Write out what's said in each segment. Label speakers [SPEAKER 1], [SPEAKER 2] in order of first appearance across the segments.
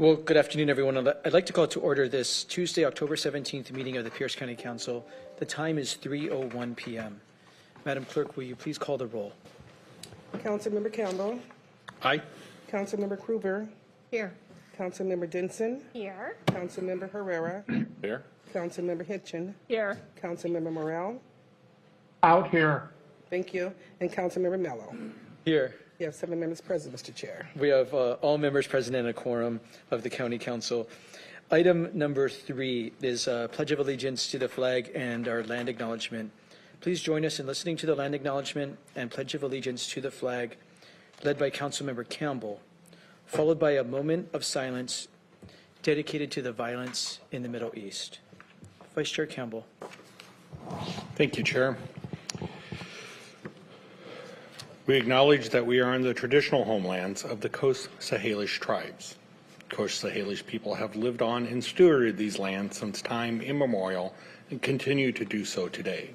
[SPEAKER 1] Well, good afternoon, everyone. I'd like to call to order this Tuesday, October 17th meeting of the Pierce County Council. The time is 3:01 p.m. Madam Clerk, will you please call the roll?
[SPEAKER 2] Councilmember Campbell.
[SPEAKER 1] Aye.
[SPEAKER 2] Councilmember Krueger.
[SPEAKER 3] Here.
[SPEAKER 2] Councilmember Denson.
[SPEAKER 3] Here.
[SPEAKER 2] Councilmember Herrera.
[SPEAKER 4] Here.
[SPEAKER 2] Councilmember Hitchin.
[SPEAKER 3] Here.
[SPEAKER 2] Councilmember Morrell.
[SPEAKER 5] Out here.
[SPEAKER 2] Thank you. And Councilmember Mello.
[SPEAKER 1] Here.
[SPEAKER 2] You have 7 members present, Mr. Chair.
[SPEAKER 1] We have all members present and a quorum of the County Council. Item number 3 is Pledge of Allegiance to the flag and our land acknowledgement. Please join us in listening to the land acknowledgement and Pledge of Allegiance to the flag, led by Councilmember Campbell, followed by a moment of silence dedicated to the violence in the Middle East. Vice Chair Campbell.
[SPEAKER 4] Thank you, Chair. We acknowledge that we are on the traditional homelands of the Coast Salish tribes. Coast Salish people have lived on and stewarded these lands since time immemorial and continue to do so today.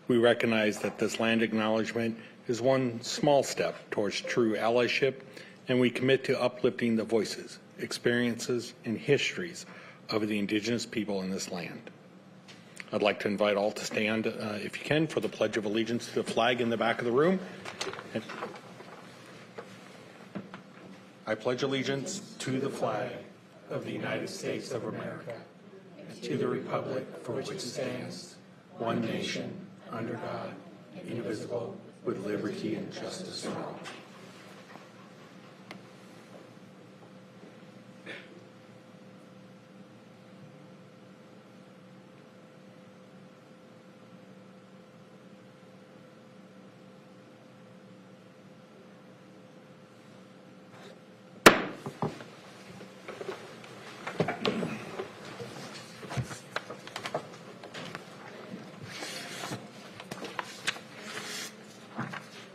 [SPEAKER 4] We recognize that this land acknowledgement is one small step towards true allyship, and we commit to uplifting the voices, experiences, and histories of the Indigenous people in this land. I'd like to invite all to stand, if you can, for the Pledge of Allegiance to the flag in the back of the room. I pledge allegiance to the flag of the United States of America, and to the republic for which it stands, one nation, under God, indivisible, with liberty and justice for all.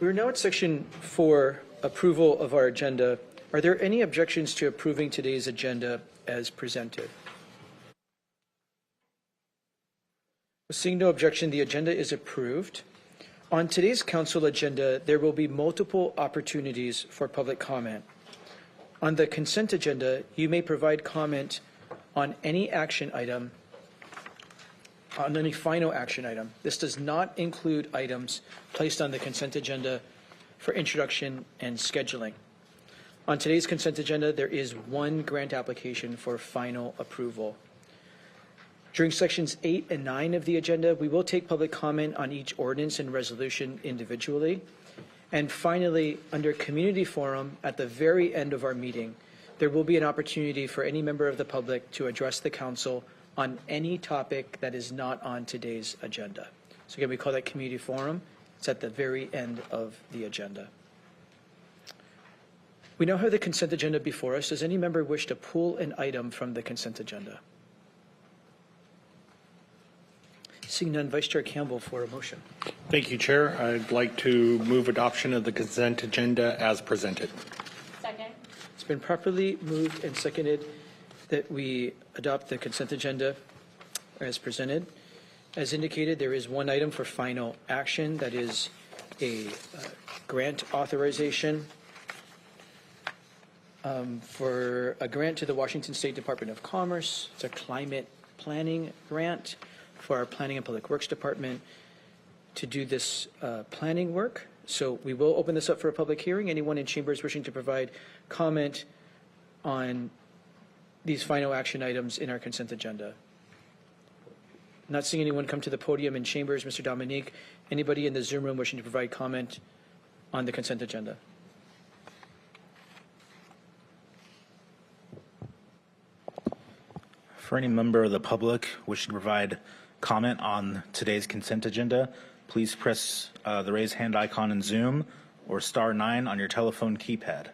[SPEAKER 1] We're now at section 4, approval of our agenda. Are there any objections to approving today's agenda as presented? Seeing no objection, the agenda is approved. On today's council agenda, there will be multiple opportunities for public comment. On the consent agenda, you may provide comment on any action item, on any final action item. This does not include items placed on the consent agenda for introduction and scheduling. On today's consent agenda, there is one grant application for final approval. During sections 8 and 9 of the agenda, we will take public comment on each ordinance and resolution individually. And finally, under community forum, at the very end of our meeting, there will be an opportunity for any member of the public to address the council on any topic that is not on today's agenda. So again, we call that community forum. It's at the very end of the agenda. We now have the consent agenda before us. Does any member wish to pull an item from the consent agenda? Seeing none, Vice Chair Campbell for a motion.
[SPEAKER 4] Thank you, Chair. I'd like to move adoption of the consent agenda as presented.
[SPEAKER 3] Second.
[SPEAKER 1] It's been properly moved and seconded that we adopt the consent agenda as presented. As indicated, there is one item for final action. That is a grant authorization for a grant to the Washington State Department of Commerce. It's a climate planning grant for our Planning and Public Works Department to do this planning work. So we will open this up for a public hearing. Anyone in chambers wishing to provide comment on these final action items in our consent agenda? Not seeing anyone come to the podium in chambers. Mr. Dominique, anybody in the Zoom room wishing to provide comment on the consent agenda?
[SPEAKER 6] For any member of the public wishing to provide comment on today's consent agenda, please press the raise hand icon in Zoom or *9 on your telephone keypad.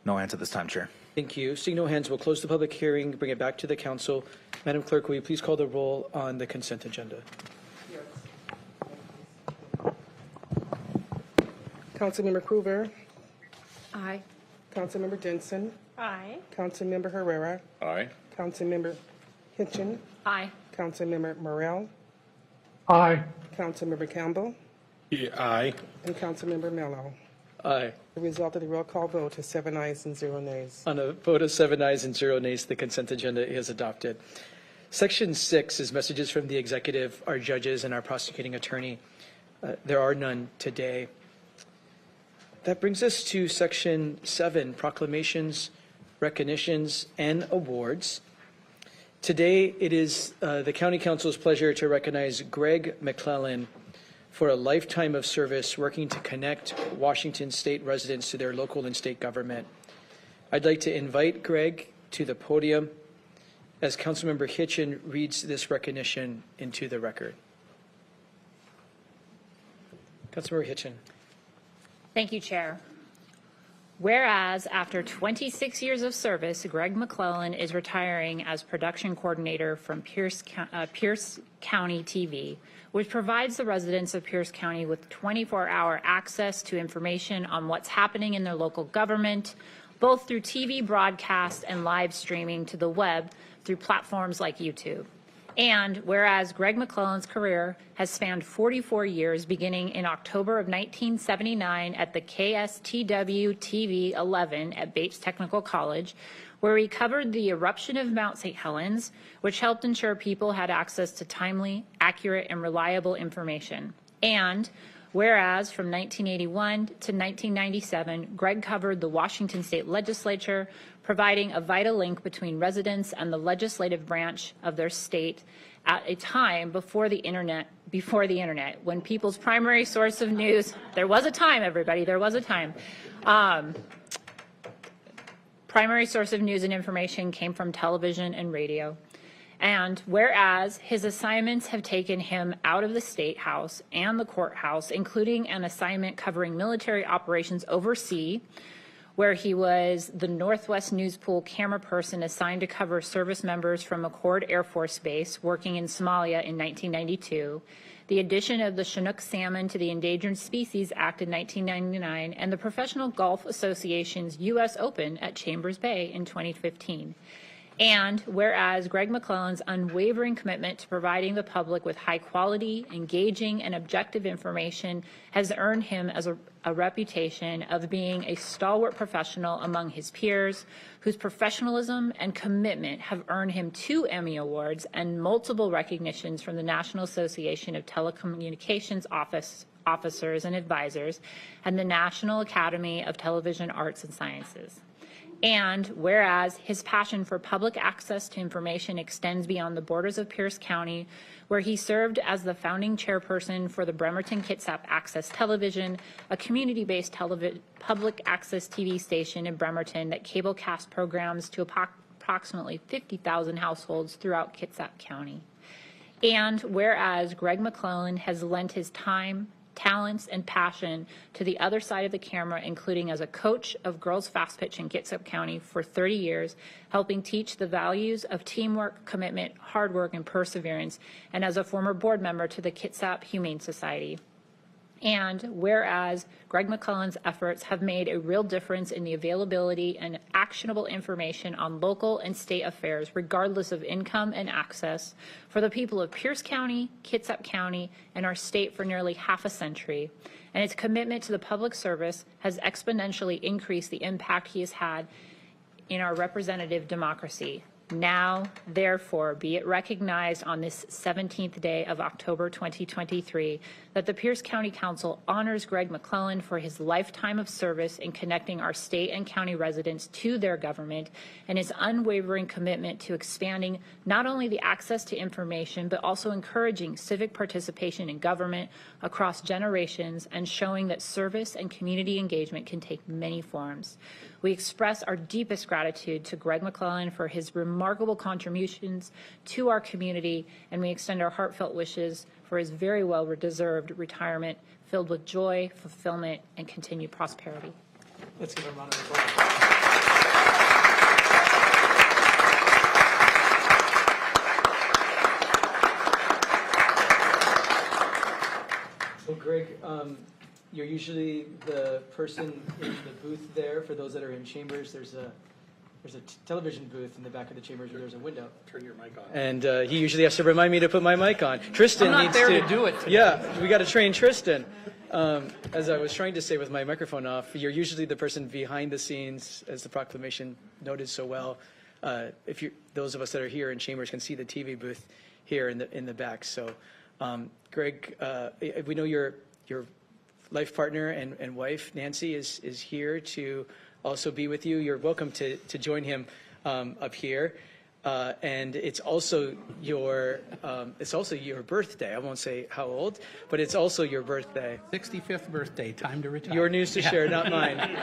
[SPEAKER 6] No hands at this time, Chair.
[SPEAKER 1] Thank you. Seeing no hands, we'll close the public hearing, bring it back to the council. Madam Clerk, will you please call the roll on the consent agenda?
[SPEAKER 2] Councilmember Krueger.
[SPEAKER 3] Aye.
[SPEAKER 2] Councilmember Denson.
[SPEAKER 3] Aye.
[SPEAKER 2] Councilmember Herrera.
[SPEAKER 4] Aye.
[SPEAKER 2] Councilmember Hitchin.
[SPEAKER 3] Aye.
[SPEAKER 2] Councilmember Morrell.
[SPEAKER 5] Aye.
[SPEAKER 2] Councilmember Campbell.
[SPEAKER 4] Aye.
[SPEAKER 2] and Councilmember Mello.
[SPEAKER 1] Aye.
[SPEAKER 2] The result of the roll call vote is 7 ayes and 0 nays.
[SPEAKER 1] On a vote of 7 ayes and 0 nays, the consent agenda is adopted. Section 6 is messages from the executive, our judges, and our prosecuting attorney. There are none today. That brings us to Section 7, proclamations, recognitions, and awards. Today, it is the County Council's pleasure to recognize Greg McClellan for a lifetime of service working to connect Washington State residents to their local and state government. I'd like to invite Greg to the podium as Councilmember Hitchen reads this recognition into the record. Councilmember Hitchen.
[SPEAKER 3] Thank you, Chair. Whereas after 26 years of service, Greg McClellan is retiring as production coordinator from Pierce County TV, which provides the residents of Pierce County with 24-hour access to information on what's happening in their local government, both through TV broadcast and live streaming to the web through platforms like YouTube. And whereas Greg McClellan's career has spanned 44 years, beginning in October of 1979 at the KSTW TV 11 at Bates Technical College, where he covered the eruption of Mount St. Helens, which helped ensure people had access to timely, accurate, and reliable information. And whereas from 1981 to 1997, Greg covered the Washington State Legislature, providing a vital link between residents and the legislative branch of their state at a time before the internet, when people's primary source of news, there was a time, everybody, there was a time. Primary source of news and information came from television and radio. And whereas his assignments have taken him out of the State House and the courthouse, including an assignment covering military operations overseas, where he was the Northwest News Pool camera person assigned to cover service members from McChord Air Force Base working in Somalia in 1992, the addition of the Chinook salmon to the Endangered Species Act in 1999, and the Professional Golf Association's U.S. Open at Chambers Bay in 2015. And whereas Greg McClellan's unwavering commitment to providing the public with high quality, engaging, and objective information has earned him as a reputation of being a stalwart professional among his peers, whose professionalism and commitment have earned him 2 Emmy Awards and multiple recognitions from the National Association of Telecommunications Officers and Advisors and the National Academy of Television Arts and Sciences. And whereas his passion for public access to information extends beyond the borders of Pierce County, where he served as the founding chairperson for the Bremerton Kitsap Access Television, a community-based public access TV station in Bremerton that cablecast programs to approximately 50,000 households throughout Kitsap County. And whereas Greg McClellan has lent his time, talents, and passion to the other side of the camera, including as a coach of girls fast pitch in Kitsap County for 30 years, helping teach the values of teamwork, commitment, hard work, and perseverance, and as a former board member to the Kitsap Humane Society. And whereas Greg McClellan's efforts have made a real difference in the availability and actionable information on local and state affairs, regardless of income and access, for the people of Pierce County, Kitsap County, and our state for nearly half a century. And its commitment to the public service has exponentially increased the impact he has had in our representative democracy. Now, therefore, be it recognized on this 17th day of October 2023 that the Pierce County Council honors Greg McClellan for his lifetime of service in connecting our state and county residents to their government and his unwavering commitment to expanding not only the access to information, but also encouraging civic participation in government across generations and showing that service and community engagement can take many forms. We express our deepest gratitude to Greg McClellan for his remarkable contributions to our community, and we extend our heartfelt wishes for his very well-deserved retirement filled with joy, fulfillment, and continued prosperity.
[SPEAKER 1] Let's give him a round of applause. So Greg, you're usually the person in the booth there. For those that are in chambers, there's a television booth in the back of the chambers where there's a window.
[SPEAKER 4] Turn your mic on.
[SPEAKER 1] And he usually has to remind me to put my mic on. Tristan
[SPEAKER 5] I'm not
[SPEAKER 1] needs
[SPEAKER 5] there to do it today.
[SPEAKER 1] Yeah, we got to train Tristan. As I was trying to say with my microphone off, you're usually the person behind the scenes, as the proclamation noted so well. If you, those of us that are here in chambers can see the TV booth here in the back. So, Greg, we know your life partner and wife Nancy is here to also be with you. You're welcome to join him up here. And it's also your birthday. I won't say how old, but it's also your birthday.
[SPEAKER 7] 65th birthday, time to retire.
[SPEAKER 1] Your news to share, not mine.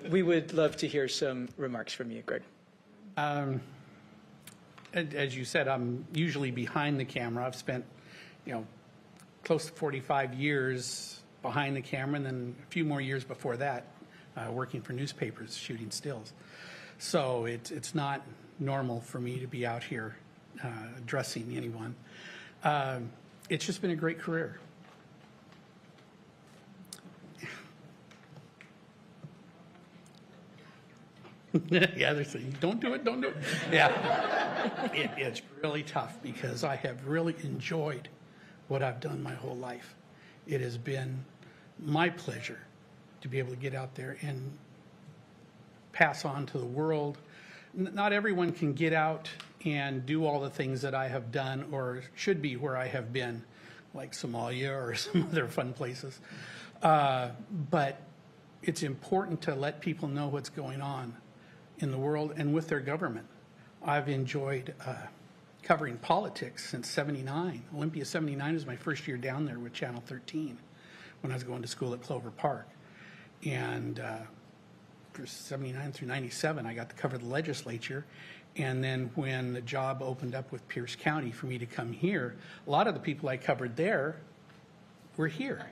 [SPEAKER 1] We would love to hear some remarks from you, Greg.
[SPEAKER 7] As you said, I'm usually behind the camera. I've spent, close to 45 years behind the camera, and then a few more years before that, working for newspapers, shooting stills. So it's not normal for me to be out here addressing anyone. It's just been a great career. Yeah, they're saying, don't do it. Yeah, it's really tough because I have really enjoyed what I've done my whole life. It has been my pleasure to be able to get out there and pass on to the world. Not everyone can get out and do all the things that I have done or should be where I have been, like Somalia or some other fun places. But it's important to let people know what's going on in the world and with their government. I've enjoyed covering politics since '79. Olympia '79 was my first year down there with Channel 13 when I was going to school at Clover Park. And for '79 through '97, I got to cover the legislature. And then when the job opened up with Pierce County for me to come here, a lot of the people I covered there were here.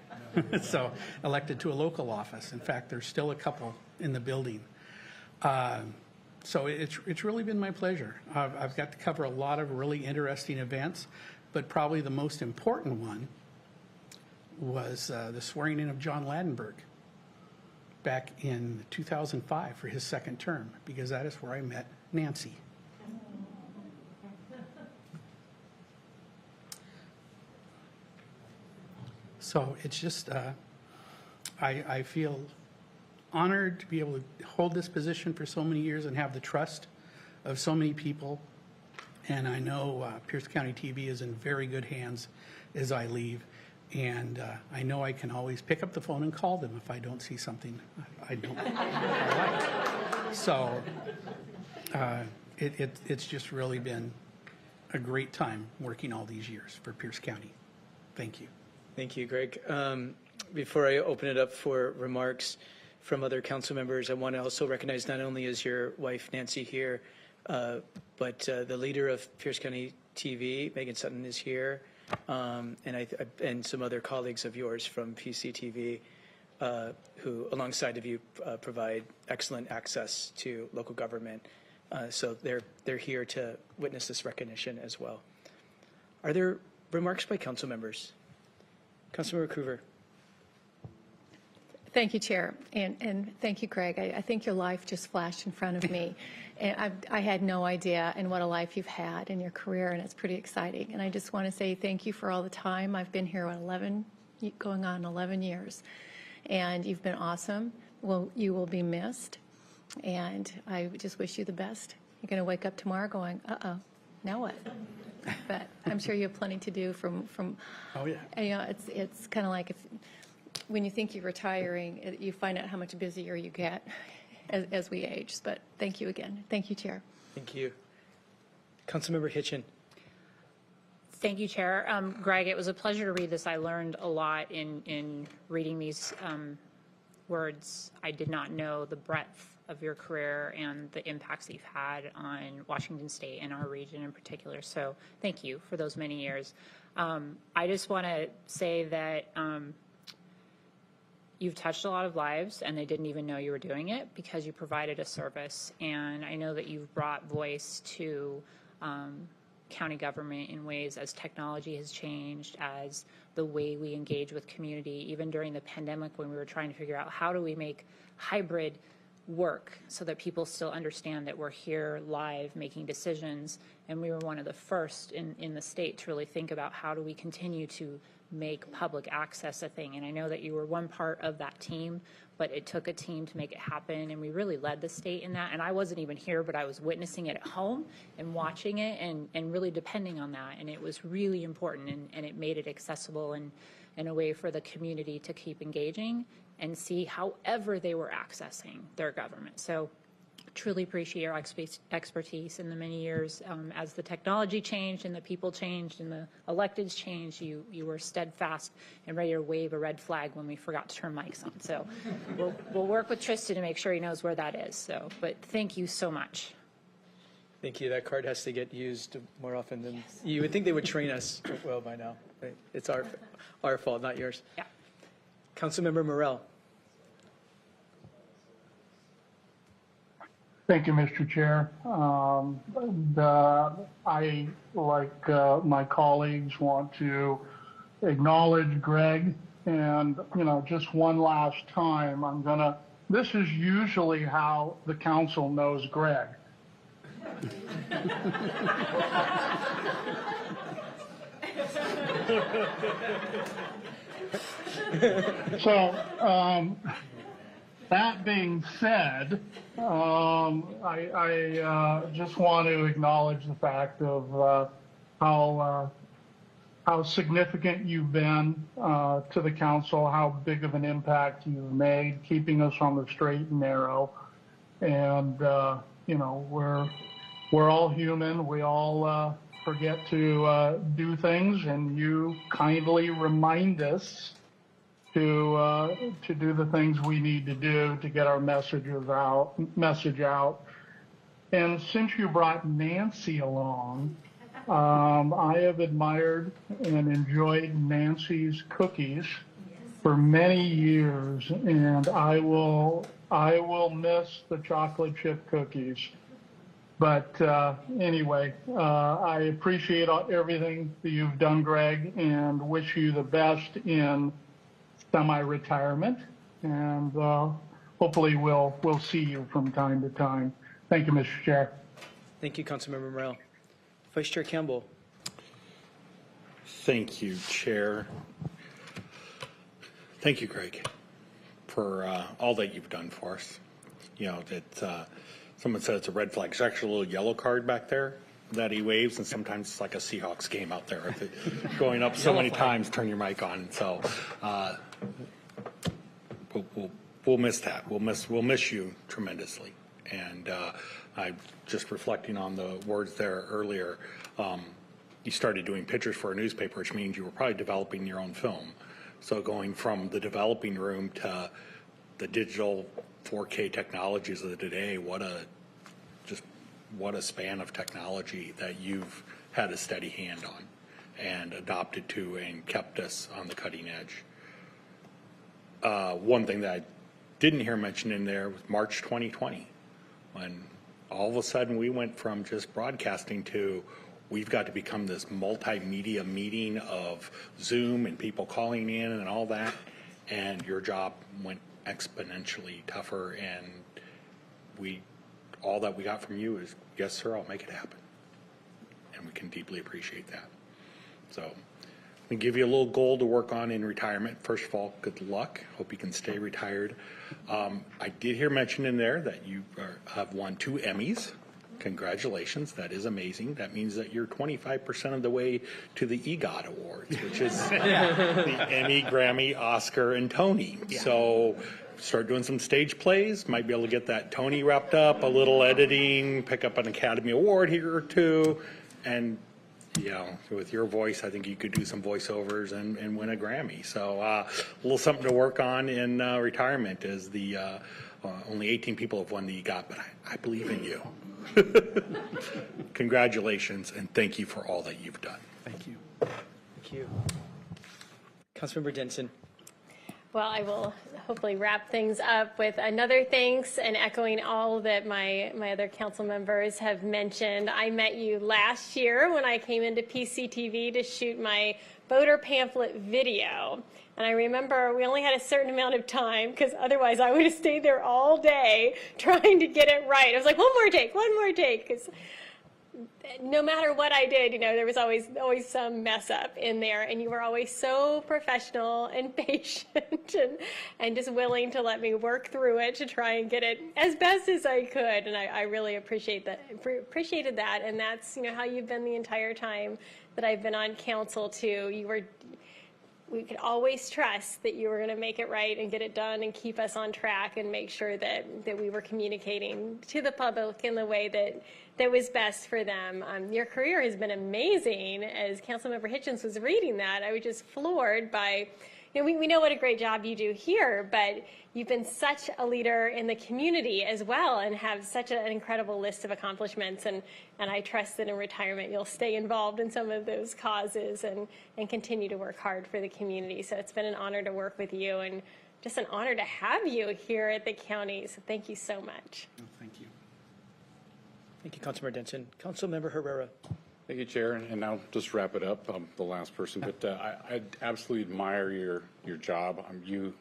[SPEAKER 7] So elected to a local office. In fact, there's still a couple in the building. So it's really been my pleasure. I've got to cover a lot of really interesting events, but probably the most important one was the swearing in of John Ladenburg back in 2005 for his second term, because that is where I met Nancy. So it's just, I feel honored to be able to hold this position for so many years and have the trust of so many people. And I know Pierce County TV is in very good hands as I leave. And I know I can always pick up the phone and call them if I don't see something I don't like. So it's just really been a great time working all these years for Pierce County. Thank you.
[SPEAKER 1] Thank you, Greg. Before I open it up for remarks from other council members, I want to also recognize not only is your wife Nancy here, but the leader of Pierce County TV, Megan Sutton, is here, and some other colleagues of yours from PCTV who, alongside of you, provide excellent access to local government. So they're here to witness this recognition as well. Are there remarks by council members? Councilmember Coover.
[SPEAKER 8] Thank you, Chair, and thank you, Greg. I think your life just flashed in front of me, and I had no idea and what a life you've had in your career, and it's pretty exciting. And I just want to say thank you for all the time. I've been here, going on 11 years, and you've been awesome. Well, you will be missed, and I just wish you the best. You're going to wake up tomorrow going, uh-oh, now what? But I'm sure you have plenty to do from
[SPEAKER 7] Oh, yeah.
[SPEAKER 8] and, it's kind of like when you think you're retiring, you find out how much busier you get as we age. But thank you again. Thank you, Chair.
[SPEAKER 1] Thank you. Councilmember Hitchin.
[SPEAKER 3] Thank you, Chair. Greg, it was a pleasure to read this. I learned a lot in reading these words. I did not know the breadth of your career and the impacts that you've had on Washington State and our region in particular. So thank you for those many years. I just want to say that you've touched a lot of lives and they didn't even know you were doing it because you provided a service. And I know that you've brought voice to county government in ways as technology has changed, as the way we engage with community, even during the pandemic when we were trying to figure out how do we make hybrid work so that people still understand that we're here live making decisions And we were one of the first in the state to really think about how do we continue to make public access a thing. And I know that you were one part of that team, but it took a team to make it happen, and we really led the state in that. And I wasn't even here, but I was witnessing it at home and watching it and really depending on that. And it was really important, and it made it accessible and a way for the community to keep engaging and see however they were accessing their government. So truly appreciate your expertise in the many years as the technology changed and the people changed and the electeds changed. You were steadfast and ready to wave a red flag when we forgot to turn mics on. So we'll work with Tristan to make sure he knows where that is. So, but thank you so much.
[SPEAKER 1] Thank you. That card has to get used more often than you would think. They would train us well by now. Right? It's our fault, not yours.
[SPEAKER 3] Yeah.
[SPEAKER 1] Councilmember Morell.
[SPEAKER 5] Thank you, Mr. Chair. I, like my colleagues, want to acknowledge Greg, and, just one last time, this is usually how the council knows Greg. So, that being said, I just want to acknowledge the fact of how significant you've been to the council, how big of an impact you've made, keeping us on the straight and narrow. And we're all human. We all forget to do things, and you kindly remind us to do the things we need to do to get our message out. And since you brought Nancy along, I have admired and enjoyed Nancy's cookies for many years, and I will miss the chocolate chip cookies. But anyway, I appreciate everything that you've done, Greg, and wish you the best in semi-retirement, and hopefully we'll see you from time to time. Thank you, Mr. Chair.
[SPEAKER 1] Thank you, Councilmember Morell. Vice Chair Campbell.
[SPEAKER 4] Thank you, Chair. Thank you, Greg, for all that you've done for us. Someone said it's a red flag. It's actually a little yellow card back there that he waves, and sometimes it's like a Seahawks game out there. Going up so many times, turn your mic on. So we'll miss that. We'll miss you tremendously. And I just reflecting on the words there earlier. You started doing pictures for a newspaper, which means you were probably developing your own film. So going from the developing room to the digital 4K technologies of today, what a span of technology that you've had a steady hand on and adopted to and kept us on the cutting edge. One thing that I didn't hear mentioned in there was March 2020, when all of a sudden we went from just broadcasting to we've got to become this multimedia meeting of Zoom and people calling in and all that, and your job went exponentially tougher, and all that we got from you is, yes, sir, I'll make it happen. And we can deeply appreciate that. So I'm going to give you a little goal to work on in retirement. First of all, good luck. Hope you can stay retired. I did hear mention in there that you have won 2 Emmys. Congratulations. That is amazing. That means that you're 25% of the way to the EGOT Awards, which is the Emmy, Grammy, Oscar, and Tony. Yeah. So start doing some stage plays. Might be able to get that Tony wrapped up, a little editing, pick up an Academy Award here or two. And, with your voice, I think you could do some voiceovers and win a Grammy. So a little something to work on in retirement is the only 18 people have won the EGOT, but I believe in you. Congratulations, and thank you for all that you've done.
[SPEAKER 1] Thank you. Thank you. Councilmember Denson.
[SPEAKER 9] Well, I will hopefully wrap things up with another thanks and echoing all that my other council members have mentioned. I met you last year when I came into PCTV to shoot my voter pamphlet video. And I remember we only had a certain amount of time because otherwise I would have stayed there all day trying to get it right. I was like, one more take, because no matter what I did, there was always some mess up in there, and you were always so professional and patient and just willing to let me work through it to try and get it as best as I could. And I really appreciated that. And that's, how you've been the entire time that I've been on council too. We could always trust that you were going to make it right and get it done and keep us on track and make sure that we were communicating to the public in the way that was best for them. Your career has been amazing. As Councilmember Hitchens was reading that, I was just floored by, we know what a great job you do here, but you've been such a leader in the community as well and have such an incredible list of accomplishments. And I trust that in retirement you'll stay involved in some of those causes and continue to work hard for the community. So it's been an honor to work with you and just an honor to have you here at the county. So thank you so much.
[SPEAKER 7] Oh, thank you.
[SPEAKER 1] Thank you, Councilmember Denson. Councilmember Herrera.
[SPEAKER 10] Thank you, Chair, and I'll just wrap it up. I'm the last person, but I absolutely admire your job. You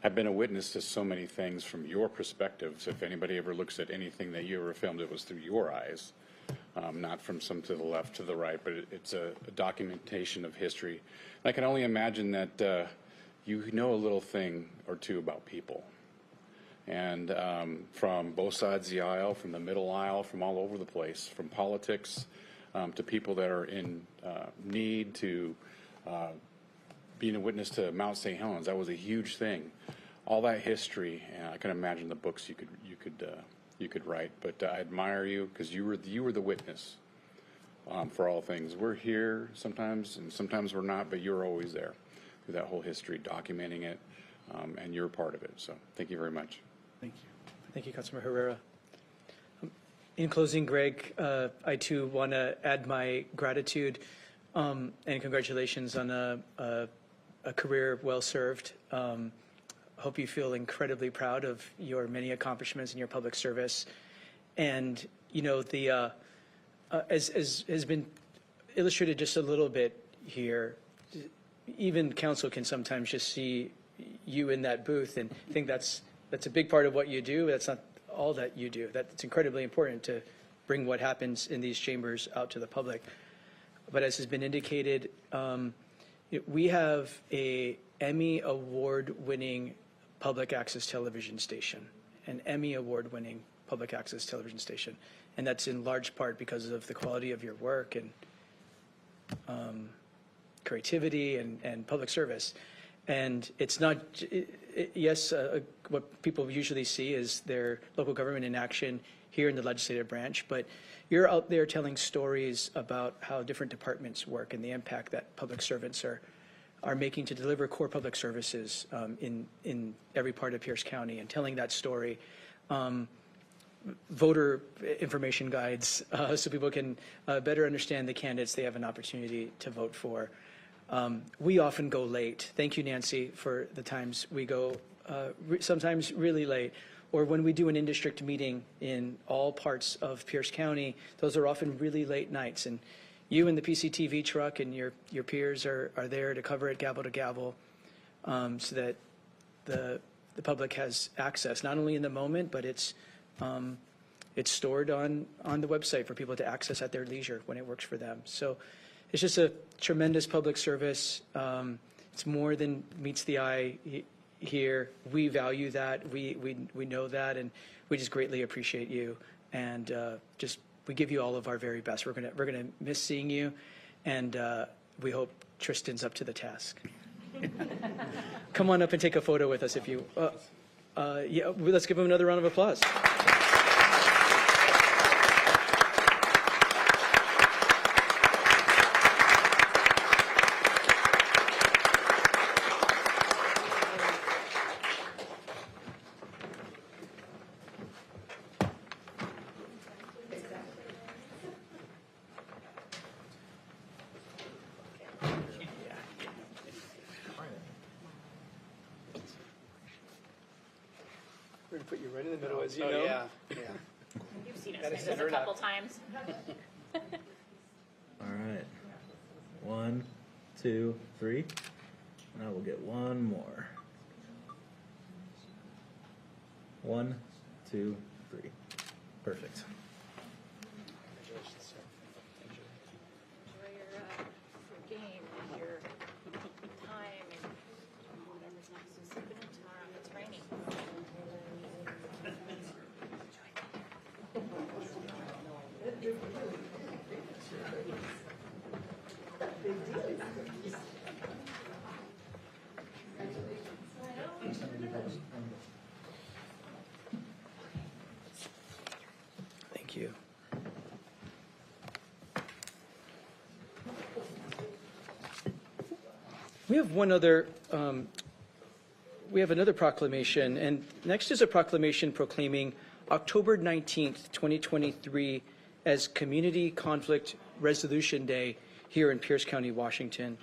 [SPEAKER 10] have been a witness to so many things from your perspectives. If anybody ever looks at anything that you ever filmed, it was through your eyes, not from some to the left, to the right, but it's a documentation of history. And I can only imagine that you know a little thing or two about people. And from both sides of the aisle, from the middle aisle, from all over the place, from politics to people that are in need, to being a witness to Mount St. Helens. That was a huge thing. All that history, and I can imagine the books you could write. But I admire you because you were the witness for all things. We're here sometimes, and sometimes we're not, but you're always there through that whole history, documenting it, and you're a part of it. So thank you very much.
[SPEAKER 7] Thank you.
[SPEAKER 1] Thank you, Councilmember Herrera. In closing, Greg, I too want to add my gratitude and congratulations on a career well served. Hope you feel incredibly proud of your many accomplishments in your public service. And, as has been illustrated just a little bit here, even council can sometimes just see you in that booth and think that's a big part of what you do. That's not all that you do. It's incredibly important to bring what happens in these chambers out to the public. But as has been indicated, we have a Emmy award-winning public access television station, an Emmy award-winning public access television station. And that's in large part because of the quality of your work and creativity and public service. And it's not, yes, what people usually see is their local government in action here in the legislative branch, but you're out there telling stories about how different departments work and the impact that public servants are making to deliver core public services in every part of Pierce County, and telling that story. Voter information guides so people can better understand the candidates they have an opportunity to vote for. We often go late. Thank you, Nancy, for the times we go sometimes really late. Or when we do an in-district meeting in all parts of Pierce County, those are often really late nights. And you and the PCTV truck and your peers are there to cover it gavel to gavel, so that the public has access, not only in the moment, but it's stored on the website for people to access at their leisure when it works for them. So it's just a tremendous public service. It's more than meets the eye here. We value that. We know that, and we just greatly appreciate you. And we give you all of our very best. We're gonna miss seeing you, and we hope Tristan's up to the task. Come on up and take a photo with us if you. Yeah, let's give him another round of applause. We're going to put you right in the middle, as you know.
[SPEAKER 7] Yeah.
[SPEAKER 3] You've seen us
[SPEAKER 1] Gotta
[SPEAKER 3] do
[SPEAKER 1] set
[SPEAKER 3] this
[SPEAKER 1] her
[SPEAKER 3] a couple
[SPEAKER 1] up.
[SPEAKER 3] times.
[SPEAKER 6] All right. 1, 2, 3. And I will get one more. 1, 2, 3. Perfect.
[SPEAKER 1] Congratulations, sir. We have one other, we have another proclamation, and next is a proclamation proclaiming October 19th, 2023 as Community Conflict Resolution Day here in Pierce County, Washington.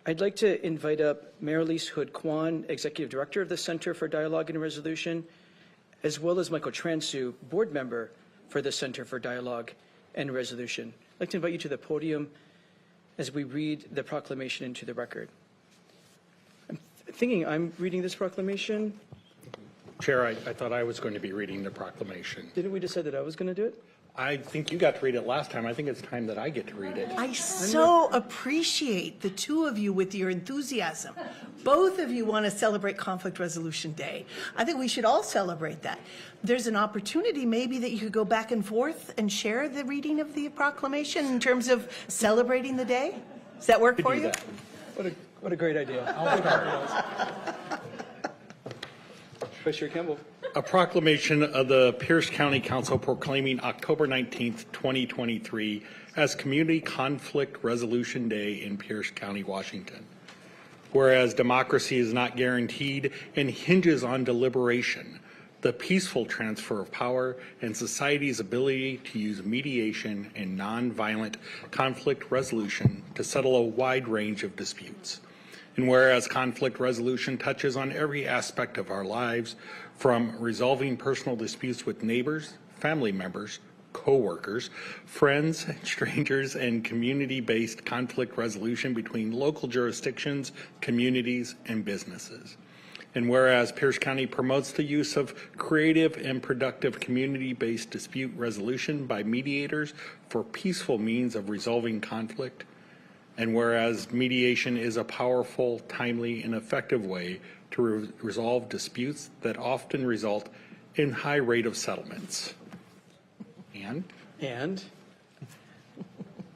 [SPEAKER 1] I'd like to invite up Marilise Hood-Kwan, Executive Director of the Center for Dialogue and Resolution, as well as Michael Transu, Board Member for the Center for Dialogue and Resolution. I'd like to invite you to the podium as we read the proclamation into the record. I'm thinking I'm reading this proclamation.
[SPEAKER 4] Chair, I thought I was going to be reading the proclamation.
[SPEAKER 1] Didn't we decide that I was going to do it?
[SPEAKER 4] I think you got to read it last time. I think it's time that I get to read it.
[SPEAKER 11] I so appreciate the two of you with your enthusiasm. Both of you want to celebrate Conflict Resolution Day. I think we should all celebrate that. There's an opportunity maybe that you could go back and forth and share the reading of the proclamation in terms of celebrating the day. Does that work for you?
[SPEAKER 1] What a great idea.
[SPEAKER 4] I'll start.
[SPEAKER 1] Vice Chair Campbell.
[SPEAKER 4] A proclamation of the Pierce County Council proclaiming October 19th, 2023 as Community Conflict Resolution Day in Pierce County, Washington. Whereas democracy is not guaranteed and hinges on deliberation, the peaceful transfer of power, and society's ability to use mediation and nonviolent conflict resolution to settle a wide range of disputes. And whereas conflict resolution touches on every aspect of our lives, from resolving personal disputes with neighbors, family members, co-workers, friends, strangers, and community-based conflict resolution between local jurisdictions, communities, and businesses. And whereas Pierce County promotes the use of creative and productive community-based dispute resolution by mediators for peaceful means of resolving conflict, and whereas mediation is a powerful, timely, and effective way to resolve disputes that often result in high rate of settlements.
[SPEAKER 1] And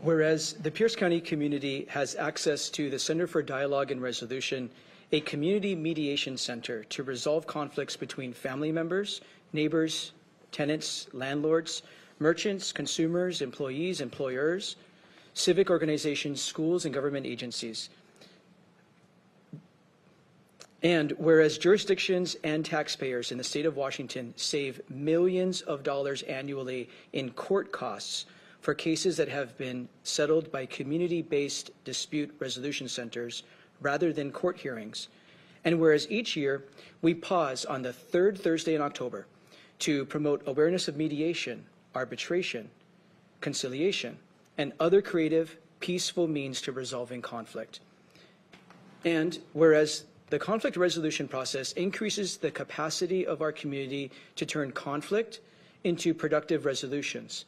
[SPEAKER 1] whereas the Pierce County community has access to the Center for Dialogue and Resolution, a community mediation center to resolve conflicts between family members, neighbors, tenants, landlords, merchants, consumers, employees, employers, civic organizations, schools, and government agencies. And whereas jurisdictions and taxpayers in the state of Washington save millions of dollars annually in court costs for cases that have been settled by community-based dispute resolution centers rather than court hearings. And whereas each year we pause on the third Thursday in October to promote awareness of mediation, arbitration, conciliation, and other creative, peaceful means to resolving conflict. And whereas the conflict resolution process increases the capacity of our community to turn conflict into productive resolutions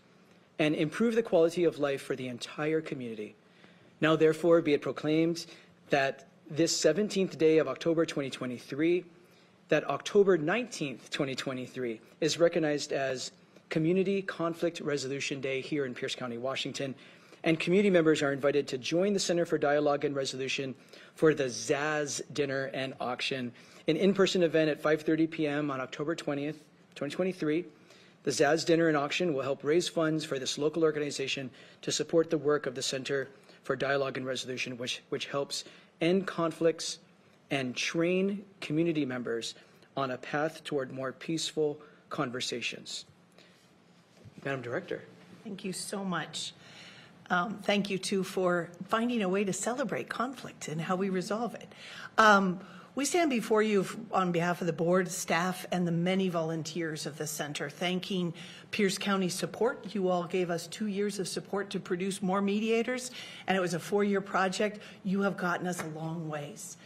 [SPEAKER 1] and improve the quality of life for the entire community. Now, therefore, be it proclaimed that this 17th day of October 2023, that October 19th, 2023, is recognized as Community Conflict Resolution Day here in Pierce County, Washington, and community members are invited to join the Center for Dialogue and Resolution for the Zaz Dinner and Auction, an in-person event at 5:30 p.m. on October 20th, 2023. The Zaz Dinner and Auction will help raise funds for this local organization to support the work of the Center for Dialogue and Resolution, which helps end conflicts and train community members on a path toward more peaceful conversations. Madam Director.
[SPEAKER 11] Thank you so much. Thank you, too, for finding a way to celebrate conflict and how we resolve it. We stand before you on behalf of the board, staff, and the many volunteers of the center, thanking Pierce County's support. You all gave us 2 years of support to produce more mediators, and it was a 4-year project. You have gotten us a long ways.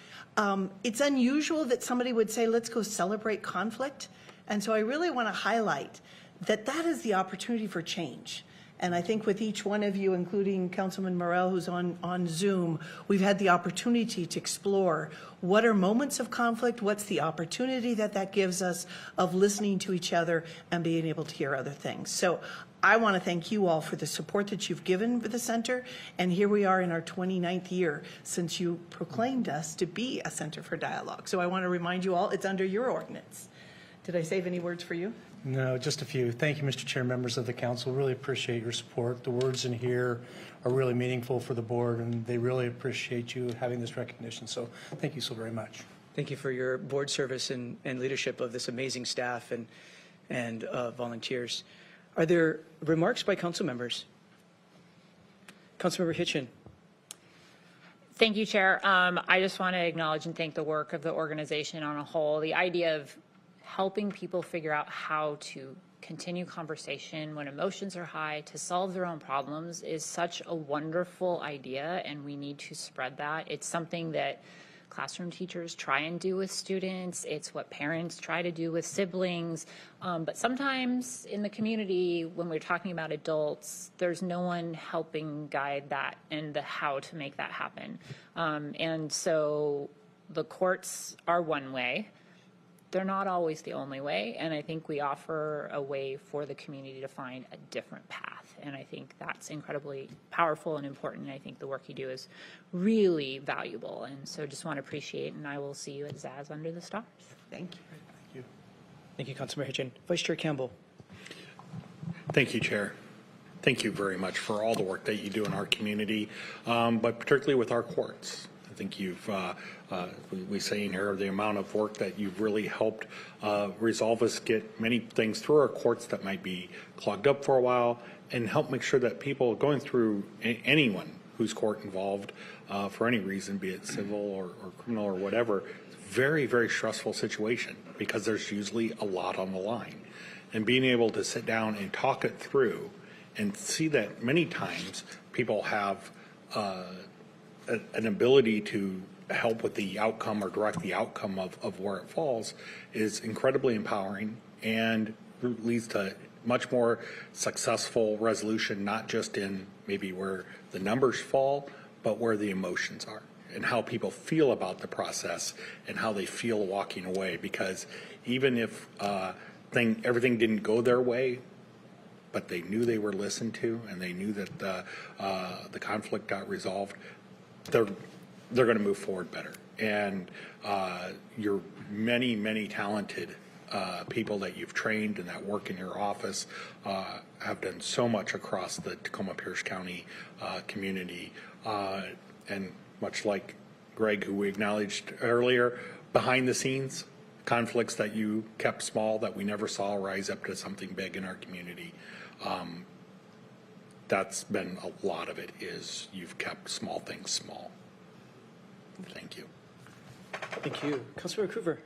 [SPEAKER 11] It's unusual that somebody would say, let's go celebrate conflict. And so I really want to highlight that that is the opportunity for change. And I think with each one of you, including Councilman Morell, who's on Zoom, we've had the opportunity to explore what are moments of conflict, what's the opportunity that gives us of listening to each other and being able to hear other things. So I want to thank you all for the support that you've given for the center. And here we are in our 29th year since you proclaimed us to be a Center for Dialogue. So I want to remind you all, it's under your ordinance. Did I save any words for you?
[SPEAKER 12] No, just a few. Thank you, Mr. Chair, members of the council. Really appreciate your support. The words in here are really meaningful for the board, and they really appreciate you having this recognition. So thank you so very much.
[SPEAKER 1] Thank you for your board service and leadership of this amazing staff and volunteers. Are there remarks by council members? Councilmember Hitchin.
[SPEAKER 3] Thank you, Chair. I just want to acknowledge and thank the work of the organization on a whole. The idea of helping people figure out how to continue conversation when emotions are high, to solve their own problems, is such a wonderful idea, and we need to spread that. It's something that classroom teachers try and do with students. It's what parents try to do with siblings. But sometimes in the community, when we're talking about adults, there's no one helping guide that and the how to make that happen. And so the courts are one way. They're not always the only way, and I think we offer a way for the community to find a different path, and I think that's incredibly powerful and important, and I think the work you do is really valuable, and so just want to appreciate, and I will see you at Zaz Under the Stars.
[SPEAKER 11] Thank you.
[SPEAKER 12] Thank you.
[SPEAKER 1] Thank you, Councilmember Hitchin. Vice Chair Campbell.
[SPEAKER 4] Thank you, Chair. Thank you very much for all the work that you do in our community, but particularly with our courts. I think you've, we say in here, the amount of work that you've really helped resolve us get many things through our courts that might be clogged up for a while, and help make sure that people going through, anyone who's court involved for any reason, be it civil or criminal or whatever, very, very stressful situation because there's usually a lot on the line. And being able to sit down and talk it through and see that many times people have an ability to help with the outcome or direct the outcome of where it falls is incredibly empowering and leads to much more successful resolution, not just in maybe where the numbers fall, but where the emotions are and how people feel about the process and how they feel walking away. Because even if everything didn't go their way, but they knew they were listened to and they knew that the conflict got resolved, they're going to move forward better. And your many talented people that you've trained and that work in your office have done so much across the Tacoma-Pierce County community. And much like Greg, who we acknowledged earlier, behind the scenes, conflicts that you kept small that we never saw rise up to something big in our community. That's been a lot of it, is you've kept small things small. Thank you.
[SPEAKER 1] Thank you. Councilmember Coover.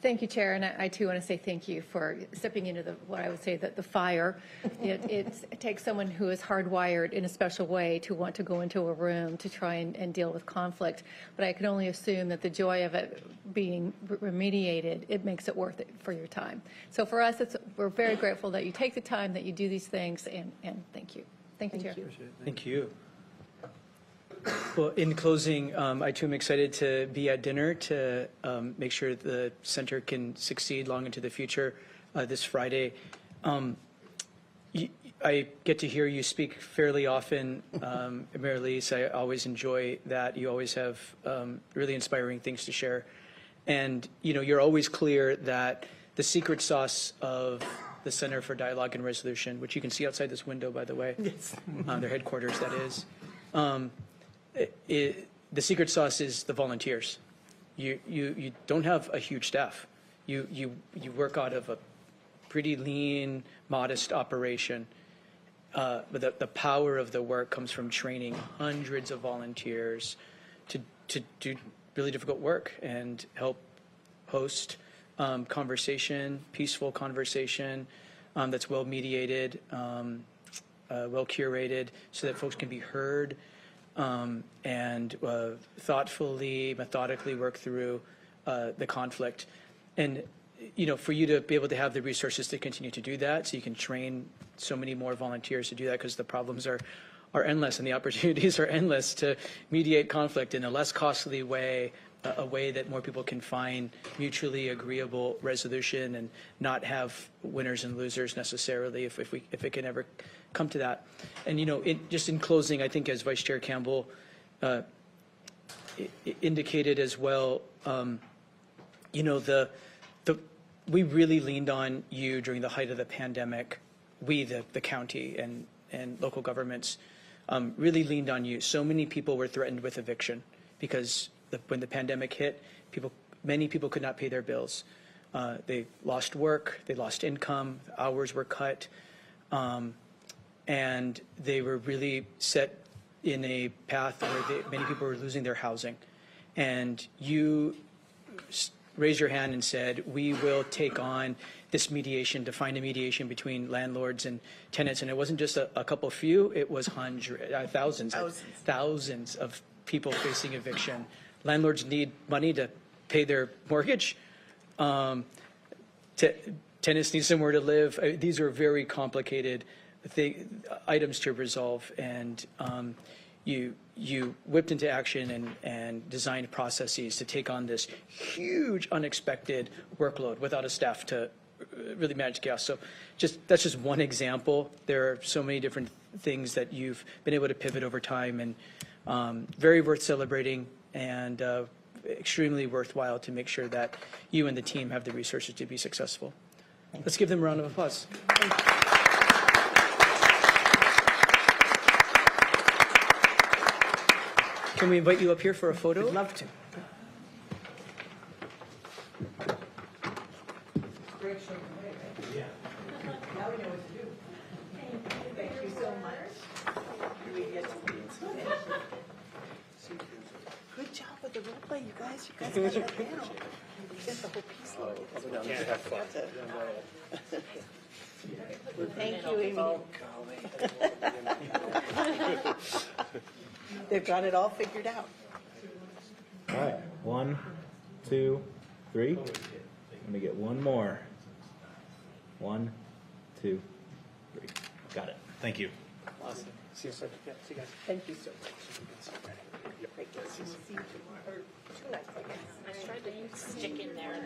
[SPEAKER 8] Thank you, Chair, and I too want to say thank you for stepping into what I would say the fire. It takes someone who is hardwired in a special way to want to go into a room to try and deal with conflict. But I can only assume that the joy of it being remediated, it makes it worth it for your time. So for us, we're very grateful that you take the time, that you do these things, and thank you. Thank you, Chair.
[SPEAKER 1] Thank you. Well, in closing, I too am excited to be at dinner to make sure the center can succeed long into the future this Friday. I get to hear you speak fairly often, Mayor Elise. I always enjoy that. You always have really inspiring things to share. And, you know, you're always clear that the secret sauce of the Center for Dialogue and Resolution, which you can see outside this window, by the way,
[SPEAKER 11] Yes.
[SPEAKER 1] Their headquarters, that is. The secret sauce is the volunteers. You don't have a huge staff. You work out of a pretty lean, modest operation. But the power of the work comes from training hundreds of volunteers to do really difficult work and help host conversation, peaceful conversation that's well mediated, well curated, so that folks can be heard. And thoughtfully, methodically work through the conflict. And, you know, for you to be able to have the resources to continue to do that, so you can train so many more volunteers to do that, because the problems are endless and the opportunities are endless to mediate conflict in a less costly way, a way that more people can find mutually agreeable resolution and not have winners and losers necessarily, if it can ever come to that. And, you know, just in closing, I think as Vice Chair Campbell indicated as well, you know, the we really leaned on you during the height of the pandemic. We, the county and local governments, really leaned on you. So many people were threatened with eviction because when the pandemic hit, many people could not pay their bills. They lost work, they lost income, hours were cut, and they were really set in a path where many people were losing their housing. And you raised your hand and said, we will take on this mediation, to find a mediation between landlords and tenants. And it wasn't just a couple few, it was thousands of people facing eviction. Landlords need money to pay their mortgage. Tenants need somewhere to live. These are very complicated items to resolve, and you whipped into action and designed processes to take on this huge, unexpected workload without a staff to really manage chaos. So that's just one example. There are so many different things that you've been able to pivot over time, and very worth celebrating, and extremely worthwhile to make sure that you and the team have the resources to be successful. Let's give them a round of applause. Can we invite you up here for a photo?
[SPEAKER 11] We'd love to. Great show today, right? Yeah. Now we know what to do. Thank you so much. We get to meet. Good job with the role play, you guys. You guys got that down. You get the whole piece loaded. Thank you, Amy. They've got it all figured out.
[SPEAKER 6] All right, 1, 2, 3. Let me get one more. 1, 2, 3. Got it. Thank you.
[SPEAKER 2] Awesome. See you soon. Yeah, see you guys.
[SPEAKER 11] Thank you so much. Great to see you tomorrow. Tonight, I guess.
[SPEAKER 3] I tried to stick in there.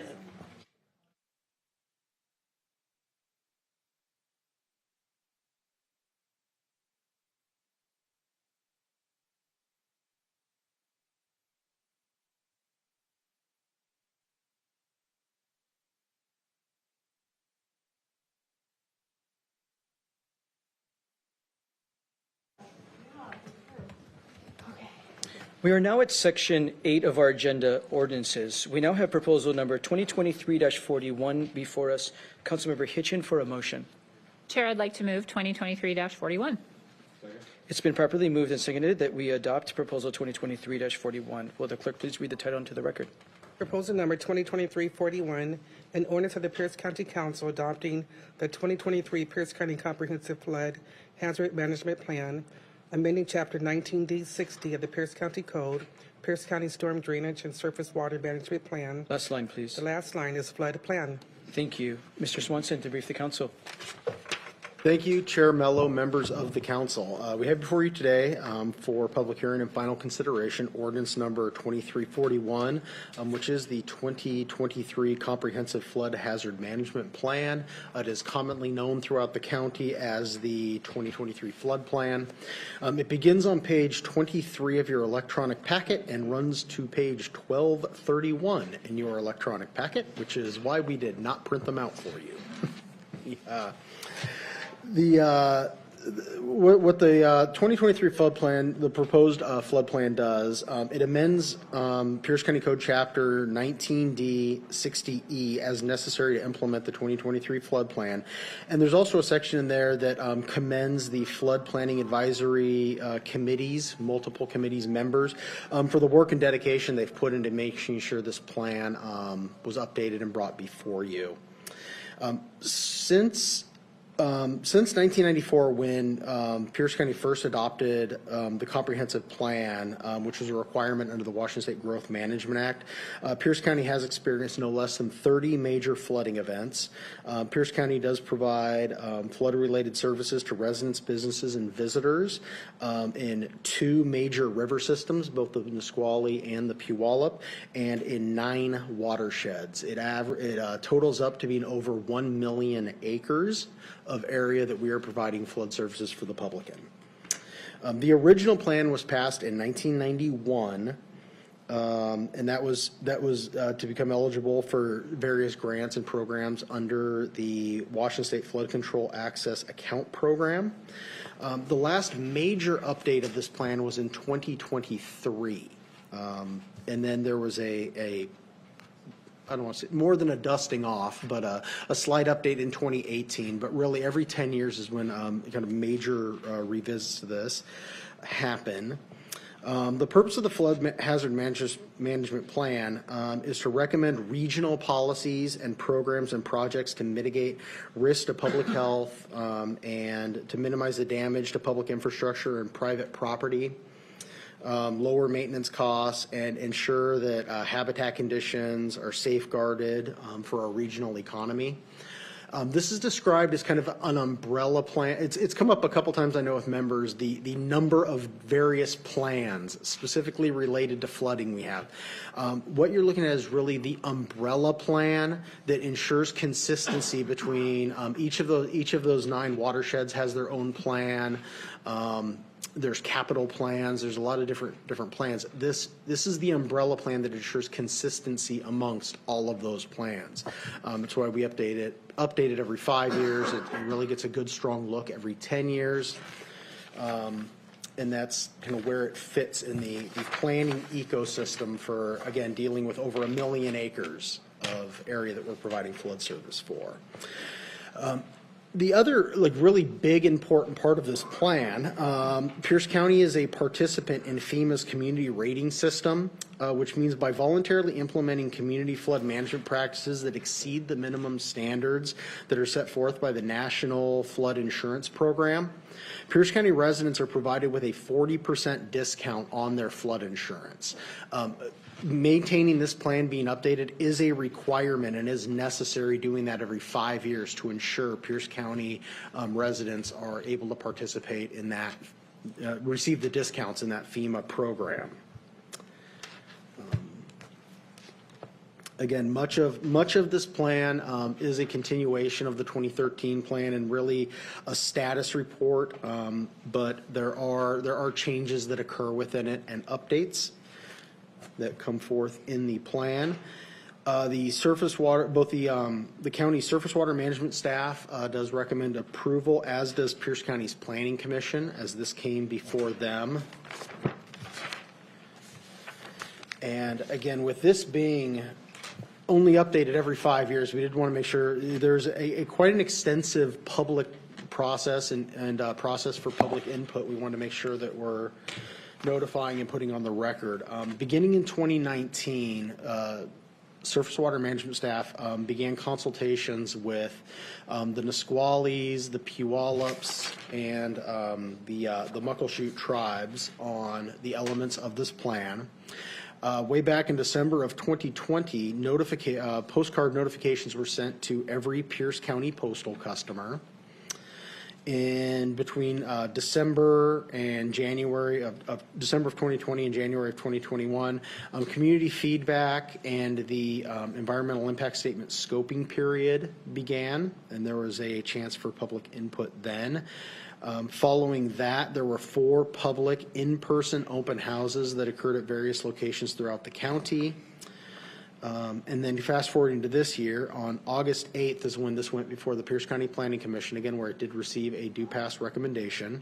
[SPEAKER 1] We are now at Section 8 of our agenda, ordinances. We now have proposal number 2023-41 before us. Councilmember Hitchin for a motion.
[SPEAKER 3] Chair, I'd like to move 2023-41.
[SPEAKER 1] It's been properly moved and seconded that we adopt proposal 2023-41. Will the clerk please read the title into the record?
[SPEAKER 2] Proposal number 2023-41, an ordinance of the Pierce County Council adopting the 2023 Pierce County Comprehensive Flood Hazard Management Plan, amending Chapter 19D60 of the Pierce County Code, Pierce County Storm Drainage and Surface Water Management Plan.
[SPEAKER 1] Last line, please.
[SPEAKER 2] The last line is flood plan.
[SPEAKER 1] Thank you. Mr. Swanson to brief the council.
[SPEAKER 13] Thank you, Chair Mello, members of the council. We have before you today for public hearing and final consideration ordinance number 2341, which is the 2023 Comprehensive Flood Hazard Management Plan. It is commonly known throughout the county as the 2023 Flood Plan. It begins on page 23 of your electronic packet and runs to page 1231 in your electronic packet, which is why we did not print them out for you. What the 2023 flood plan, the proposed flood plan does, it amends Pierce County Code Chapter 19D60E as necessary to implement the 2023 flood plan. And there's also a section in there that commends the flood planning advisory committees, multiple committees members, for the work and dedication they've put into making sure this plan was updated and brought before you. Since 1994, when Pierce County first adopted the comprehensive plan, which was a requirement under the Washington State Growth Management Act, Pierce County has experienced no less than 30 major flooding events. Pierce County does provide flood-related services to residents, businesses, and visitors in 2 major river systems, both the Nisqually and the Puyallup, and in 9 watersheds. It totals up to being over 1 million acres of area that we are providing flood services for the public in. The original plan was passed in 1991 And that was to become eligible for various grants and programs under the Washington State Flood Control Access Account Program. The last major update of this plan was in 2023. And then there was I don't want to say more than a dusting off, but a slight update in 2018. But really every 10 years is when kind of major revisits to this happen. The purpose of the Flood Hazard Management Plan is to recommend regional policies and programs and projects to mitigate risk to public health and to minimize the damage to public infrastructure and private property, lower maintenance costs, and ensure that habitat conditions are safeguarded for our regional economy. This is described as kind of an umbrella plan. It's come up a couple times, I know, with members, the number of various plans specifically related to flooding we have. What you're looking at is really the umbrella plan that ensures consistency between each of those 9 watersheds has their own plan. There's capital plans. There's a lot of different plans. This is the umbrella plan that ensures consistency amongst all of those plans. That's why we update it every 5 years. It really gets a good strong look every 10 years. And that's kind of where it fits in the planning ecosystem for, again, dealing with over 1 million acres of area that we're providing flood service for. The other really big important part of this plan, Pierce County is a participant in FEMA's community rating system, which means by voluntarily implementing community flood management practices that exceed the minimum standards that are set forth by the National Flood Insurance Program, Pierce County residents are provided with a 40% discount on their flood insurance. Maintaining this plan being updated is a requirement and is necessary, doing that every 5 years to ensure Pierce County residents are able to participate in that, receive the discounts in that FEMA program. Again, much of this plan is a continuation of the 2013 plan and really a status report, but there are changes that occur within it and updates that come forth in the plan. The surface water, both the county surface water management staff does recommend approval, as does Pierce County's Planning Commission, as this came before them. And again, with this being only updated every 5 years, we did want to make sure there's quite an extensive public process and process for public input. We want to make sure that we're notifying and putting on the record. Beginning in 2019, surface water management staff began consultations with the Nisquallies, the Puyallups, and the Muckleshoot tribes on the elements of this plan. Way back in December of 2020, postcard notifications were sent to every Pierce County postal customer. In between December and January of December of 2020 and January of 2021, community feedback and the environmental impact statement scoping period began, and there was a chance for public input then. Following that, there were 4 public in-person open houses that occurred at various locations throughout the county. And then fast forwarding to this year, on August 8th is when this went before the Pierce County Planning Commission, again, where it did receive a due pass recommendation.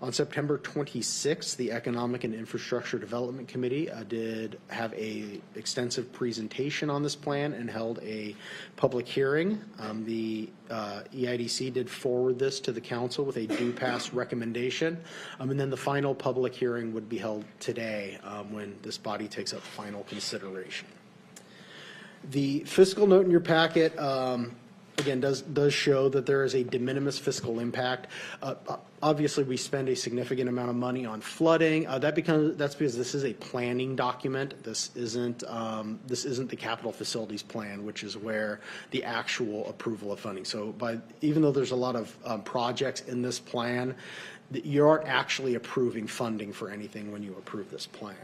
[SPEAKER 13] On September 26th, the Economic and Infrastructure Development Committee did have a extensive presentation on this plan and held a public hearing. The EIDC did forward this to the council with a due pass recommendation. And then the final public hearing would be held today when this body takes up final consideration. The fiscal note in your packet, again, does show that there is a de minimis fiscal impact. Obviously, we spend a significant amount of money on flooding. That's because this is a planning document. This isn't the capital facilities plan, which is where the actual approval of funding. So, even though there's a lot of projects in this plan, you aren't actually approving funding for anything when you approve this plan.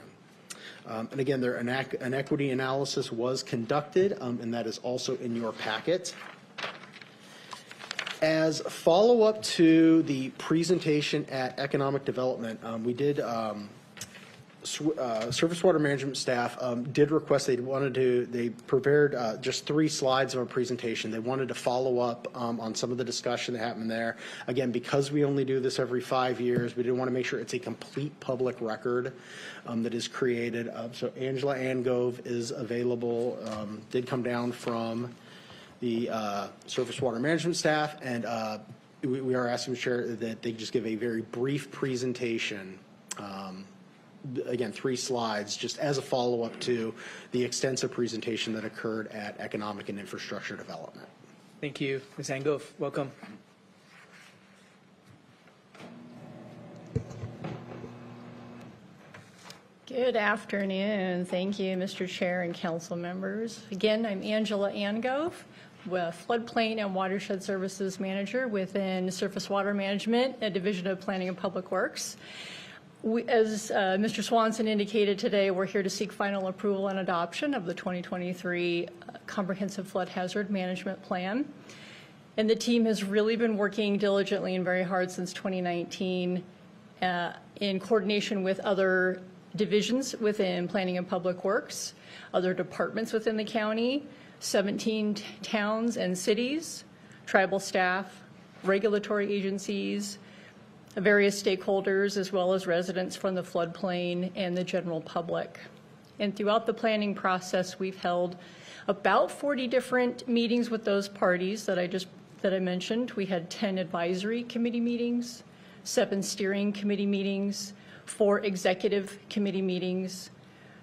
[SPEAKER 13] And again, an equity analysis was conducted, and that is also in your packet. As follow-up to the presentation at Economic Development, we did Surface water management staff did request, they prepared just 3 slides of a presentation. They wanted to follow up on some of the discussion that happened there. Again, because we only do this every 5 years, we didn't want to make sure it's a complete public record that is created. So Angela Angove is available, did come down from the surface water management staff, and we are asking the chair that they just give a very brief presentation. Again, 3 slides, just as a follow-up to the extensive presentation that occurred at Economic and Infrastructure Development.
[SPEAKER 1] Thank you. Ms. Angove, welcome.
[SPEAKER 8] Good afternoon. Thank you, Mr. Chair and council members. Again, I'm Angela Angove, Floodplain and Watershed Services Manager within Surface Water Management, a division of Planning and Public Works. As Mr. Swanson indicated today, we're here to seek final approval and adoption of the 2023 Comprehensive Flood Hazard Management Plan. And the team has really been working diligently and very hard since 2019 in coordination with other divisions within Planning and Public Works, other departments within the county, 17 towns and cities, tribal staff, regulatory agencies, various stakeholders, as well as residents from the floodplain and the general public. And throughout the planning process, we've held about 40 different meetings with those parties that I mentioned. We had 10 advisory committee meetings, 7 steering committee meetings, 4 executive committee meetings,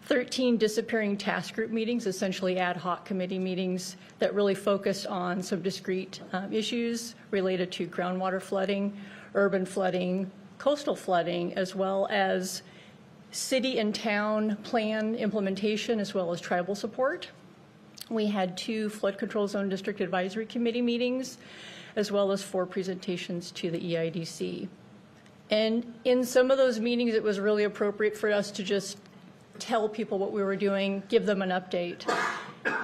[SPEAKER 8] 13 disappearing task group meetings, essentially ad hoc committee meetings that really focused on some discrete issues related to groundwater flooding, urban flooding, coastal flooding, as well as city and town plan implementation, as well as tribal support. We had 2 flood control zone district advisory committee meetings, as well as 4 presentations to the EIDC. And in some of those meetings, it was really appropriate for us to just tell people what we were doing, give them an update.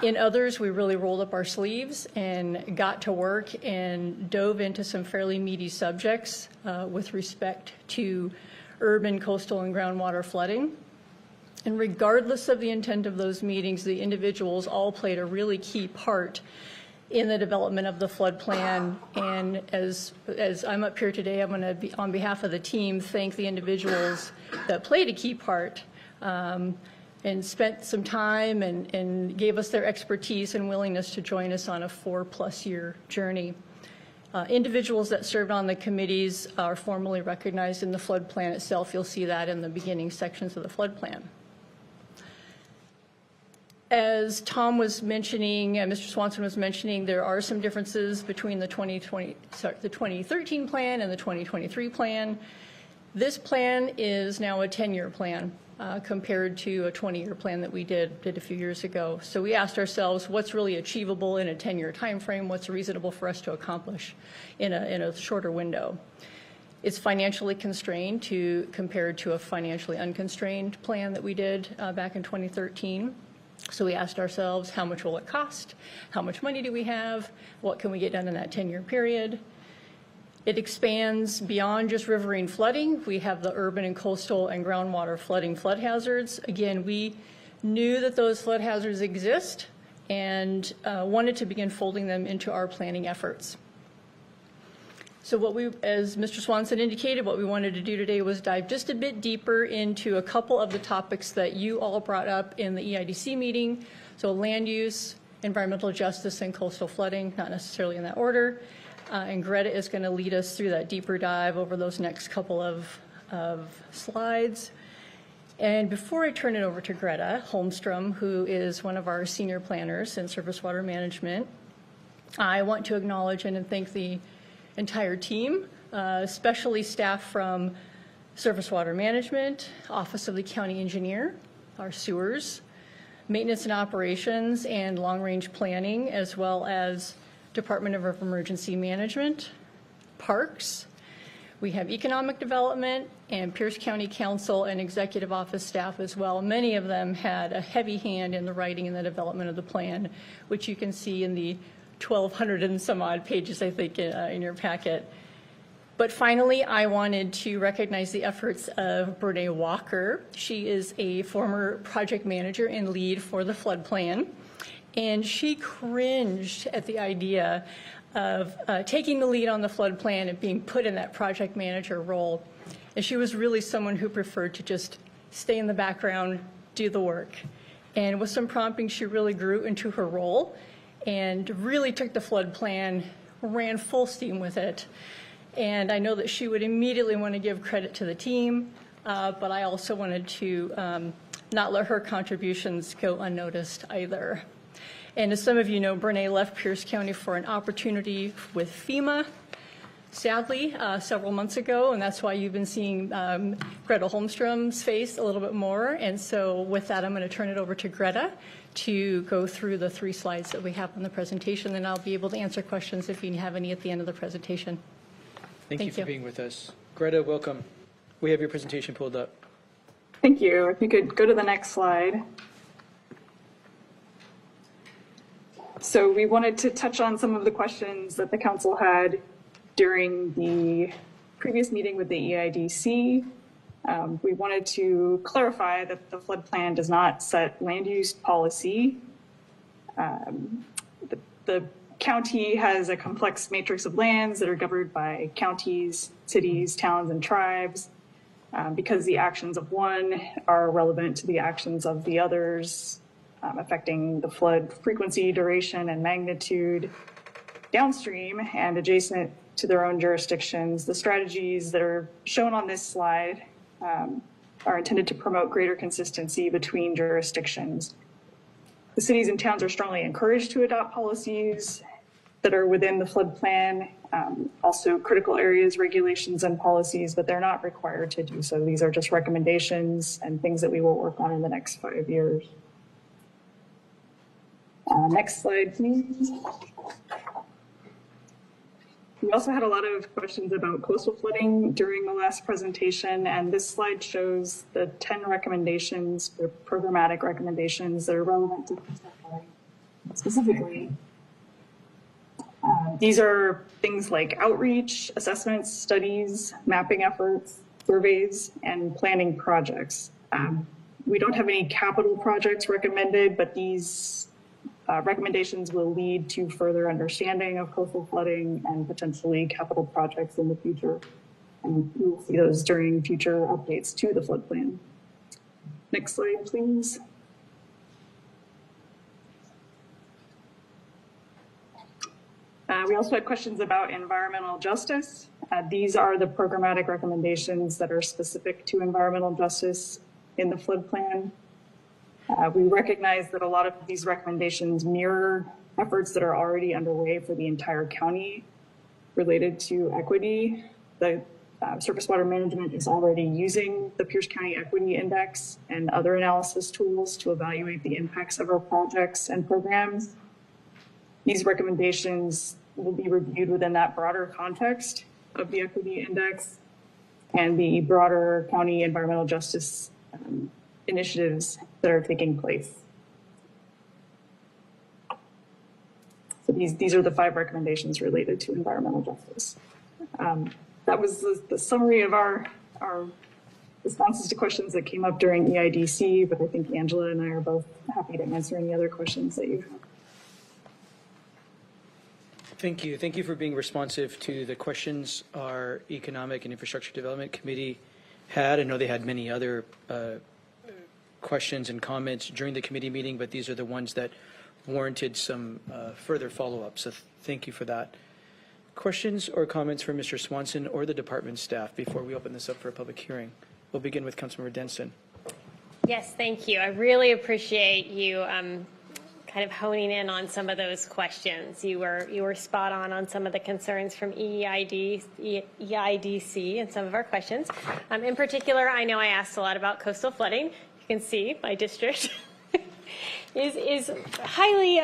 [SPEAKER 8] In others, we really rolled up our sleeves and got to work and dove into some fairly meaty subjects with respect to urban, coastal, and groundwater flooding. And regardless of the intent of those meetings, the individuals all played a really key part in the development of the flood plan. And as I'm up here today, I'm going to be, on behalf of the team, thank the individuals that played a key part and spent some time and gave us their expertise and willingness to join us on a 4+ year journey. Individuals that served on the committees are formally recognized in the flood plan itself. You'll see that in the beginning sections of the flood plan. As Tom was mentioning, Mr. Swanson was mentioning, there are some differences between the 2013 plan and the 2023 plan. This plan is now a 10-year plan. Compared to a 20-year plan that we did a few years ago. So we asked ourselves, what's really achievable in a 10-year time frame? What's reasonable for us to accomplish in a shorter window? It's financially constrained compared to a financially unconstrained plan that we did back in 2013. So we asked ourselves, how much will it cost? How much money do we have? What can we get done in that 10-year period? It expands beyond just riverine flooding. We have the urban and coastal and groundwater flooding flood hazards. Again, we knew that those flood hazards exist and wanted to begin folding them into our planning efforts. So as Mr. Swanson indicated, what we wanted to do today was dive just a bit deeper into a couple of the topics that you all brought up in the EIDC meeting. So land use, environmental justice, and coastal flooding, not necessarily in that order. And Greta is going to lead us through that deeper dive over those next couple of slides. And before I turn it over to Greta Holmstrom, who is one of our senior planners in surface water management, I want to acknowledge and thank the entire team, especially staff from surface water management, Office of the County Engineer, our sewers, maintenance and operations, and long-range planning, as well as Department of Emergency Management, Parks. We have Economic Development and Pierce County Council and Executive Office staff as well. Many of them had a heavy hand in the writing and the development of the plan, which you can see in the 1,200 and some odd pages, I think, in your packet.
[SPEAKER 14] But finally, I wanted to recognize the efforts of Brene Walker. She is a former project manager and lead for the flood plan. And she cringed at the idea of taking the lead on the flood plan and being put in that project manager role. And she was really someone who preferred to just stay in the background, do the work. And with some prompting, she really grew into her role and really took the flood plan, ran full steam with it. And I know that she would immediately want to give credit to the team, but I also wanted to not let her contributions go unnoticed either. And as some of you know, Brene left Pierce County for an opportunity with FEMA, sadly, several months ago, and that's why you've been seeing Greta Holmstrom's face a little bit more. And so with that, I'm going to turn it over to Greta to go through the 3 slides that we have on the presentation, and I'll be able to answer questions if you have any at the end of the presentation.
[SPEAKER 1] Thank you for being with us. Greta, welcome. We have your presentation pulled up.
[SPEAKER 15] Thank you. If you could go to the next slide. So we wanted to touch on some of the questions that the council had during the previous meeting with the EIDC. We wanted to clarify that the flood plan does not set land use policy. The county has a complex matrix of lands that are governed by counties, cities, towns, and tribes. Because the actions of one are relevant to the actions of the others, affecting the flood frequency, duration, and magnitude downstream and adjacent to their own jurisdictions. The strategies that are shown on this slide are intended to promote greater consistency between jurisdictions. The cities and towns are strongly encouraged to adopt policies that are within the flood plan, also critical areas, regulations, and policies, but they're not required to do so. These are just recommendations and things that we will work on in the next 5 years. Next slide, please. We also had a lot of questions about coastal flooding during the last presentation, and this slide shows the 10 recommendations, the programmatic recommendations that are relevant to coastal flooding specifically. These are things like outreach, assessments, studies, mapping efforts, surveys, and planning projects. We don't have any capital projects recommended, but these recommendations will lead to further understanding of coastal flooding and potentially capital projects in the future. And we will see those during future updates to the flood plan. Next slide, please. We also had questions about environmental justice. These are the programmatic recommendations that are specific to environmental justice in the flood plan. We recognize that a lot of these recommendations mirror efforts that are already underway for the entire county related to equity. The Surface Water Management is already using the Pierce County Equity Index and other analysis tools to evaluate the impacts of our projects and programs. These recommendations will be reviewed within that broader context of the Equity Index and the broader county environmental justice initiatives that are taking place. So these are the 5 recommendations related to environmental justice. That was the summary of our responses to questions that came up during EIDC, but I think Angela and I are both happy to answer any other questions that you have.
[SPEAKER 1] Thank you. Thank you for being responsive to the questions our Economic and Infrastructure Development Committee had. I know they had many other questions and comments during the committee meeting, but these are the ones that warranted some further follow-up. So thank you for that. Questions or comments from Mr. Swanson or the department staff before we open this up for a public hearing? We'll begin with Councilmember Denson.
[SPEAKER 9] Yes, thank you. I really appreciate you kind of honing in on some of those questions. You were spot on some of the concerns from EIDC and some of our questions. In particular, I know I asked a lot about coastal flooding. You can see my district is highly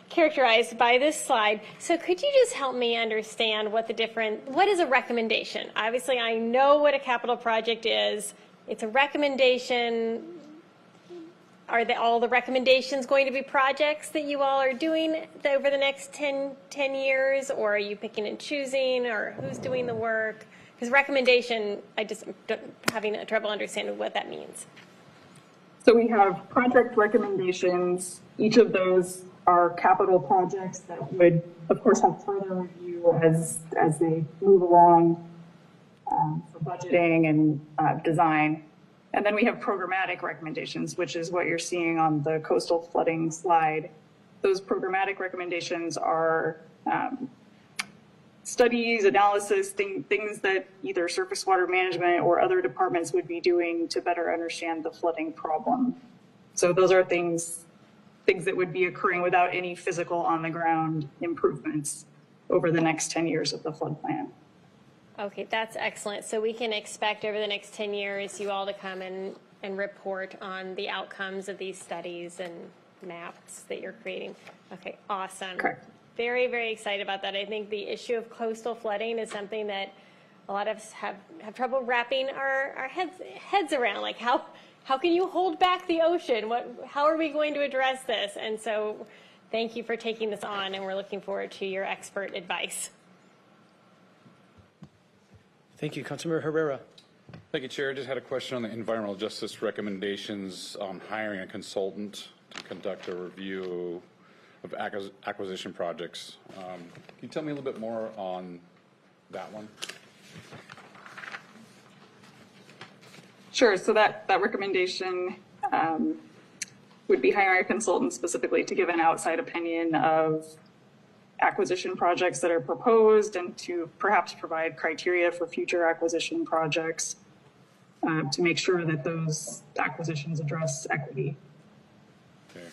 [SPEAKER 9] characterized by this slide. So could you just help me understand what is a recommendation? Obviously, I know what a capital project is. It's a recommendation. are all the recommendations going to be projects that you all are doing over the next 10 years, or are you picking and choosing, or who's doing the work? Because recommendation, I just having trouble understanding what that means.
[SPEAKER 15] So we have project recommendations. Each of those are capital projects that would, of course, have further review as they move along for budgeting and design. And then we have programmatic recommendations, which is what you're seeing on the coastal flooding slide. Those programmatic recommendations are studies, analysis, things that either surface water management or other departments would be doing to better understand the flooding problem. So those are things that would be occurring without any physical on the ground improvements over the next 10 years of the flood plan.
[SPEAKER 9] Okay, that's excellent. So we can expect over the next 10 years you all to come and report on the outcomes of these studies and maps that you're creating. Okay, awesome.
[SPEAKER 15] Correct.
[SPEAKER 9] Very, very excited about that. I think the issue of coastal flooding is something that a lot of us have trouble wrapping our heads around. Like how can you hold back the ocean? How are we going to address this? And so thank you for taking this on, and we're looking forward to your expert advice.
[SPEAKER 1] Thank you. Councilmember Herrera.
[SPEAKER 10] Thank you, Chair. I just had a question on the environmental justice recommendations on hiring a consultant to conduct a review of acquisition projects. Can you tell me a little bit more on that one?
[SPEAKER 15] Sure. So that recommendation would be hiring a consultant specifically to give an outside opinion of acquisition projects that are proposed and to perhaps provide criteria for future acquisition projects to make sure that those acquisitions address equity.
[SPEAKER 10] Okay.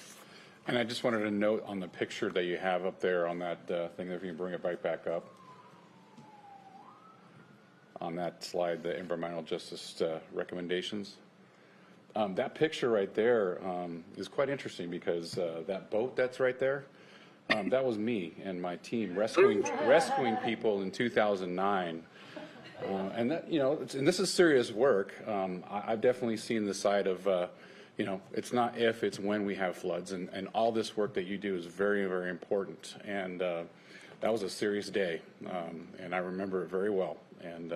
[SPEAKER 10] And I just wanted to note on the picture that you have up there on that thing, if you can bring it right back up. On that slide, the environmental justice recommendations. That picture right there is quite interesting because that boat that's right there, that was me and my team rescuing people in 2009. And that, and this is serious work. I've definitely seen the side of, it's not if, it's when we have floods, and all this work that you do is very, very important. And that was a serious day, and I remember it very well. And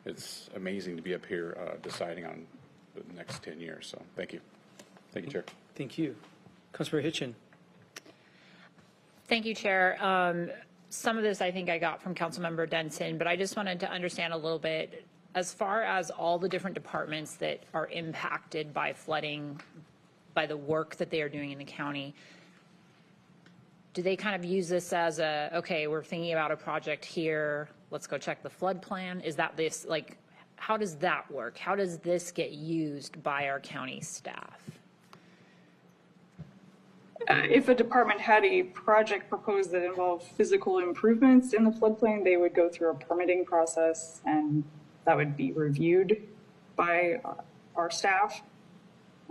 [SPEAKER 10] it's amazing to be up here deciding on the next 10 years. So thank you. Thank you, Chair.
[SPEAKER 1] Thank you. Councilmember Hitchin.
[SPEAKER 3] Thank you, Chair. Some of this I think I got from Councilmember Denson, but I just wanted to understand a little bit as far as all the different departments that are impacted by flooding, by the work that they are doing in the county. Do they kind of use this as okay, we're thinking about a project here, let's go check the flood plan? Is that this, like, how does that work? How does this get used by our county staff?
[SPEAKER 15] If a department had a project proposed that involved physical improvements in the floodplain, they would go through a permitting process, and that would be reviewed by our staff.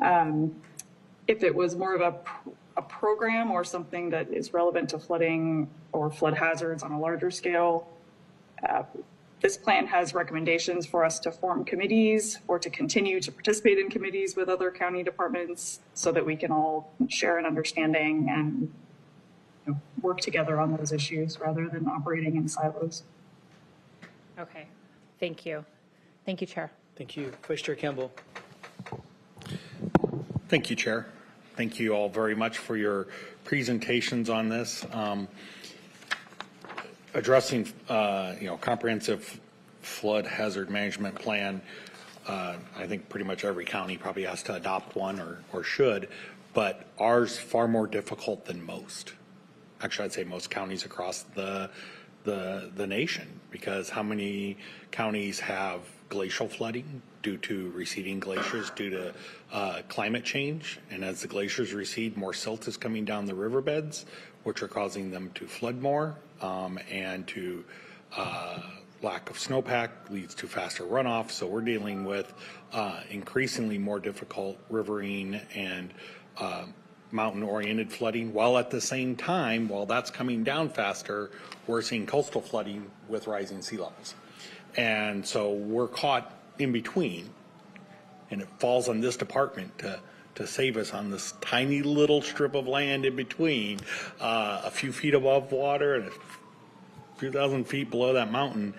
[SPEAKER 15] If it was more of a program or something that is relevant to flooding or flood hazards on a larger scale, this plan has recommendations for us to form committees or to continue to participate in committees with other county departments so that we can all share an understanding and work together on those issues rather than operating in silos.
[SPEAKER 3] Okay, thank you. Thank you, Chair.
[SPEAKER 1] Thank you. Vice Chair Campbell.
[SPEAKER 4] Thank you, Chair. Thank you all very much for your presentations on this. Addressing, comprehensive flood hazard management plan. I think pretty much every county probably has to adopt one or should, but ours far more difficult than most. Actually, I'd say most counties across the nation, because how many counties have glacial flooding due to receding glaciers due to climate change, and as the glaciers recede, more silt is coming down the riverbeds, which are causing them to flood more, and to lack of snowpack leads to faster runoff. So we're dealing with increasingly more difficult riverine and mountain-oriented flooding, while at the same time, while that's coming down faster, we're seeing coastal flooding with rising sea levels. And so we're caught in between, and it falls on this department to save us on this tiny little strip of land in between, a few feet above water and a few thousand feet below that mountain,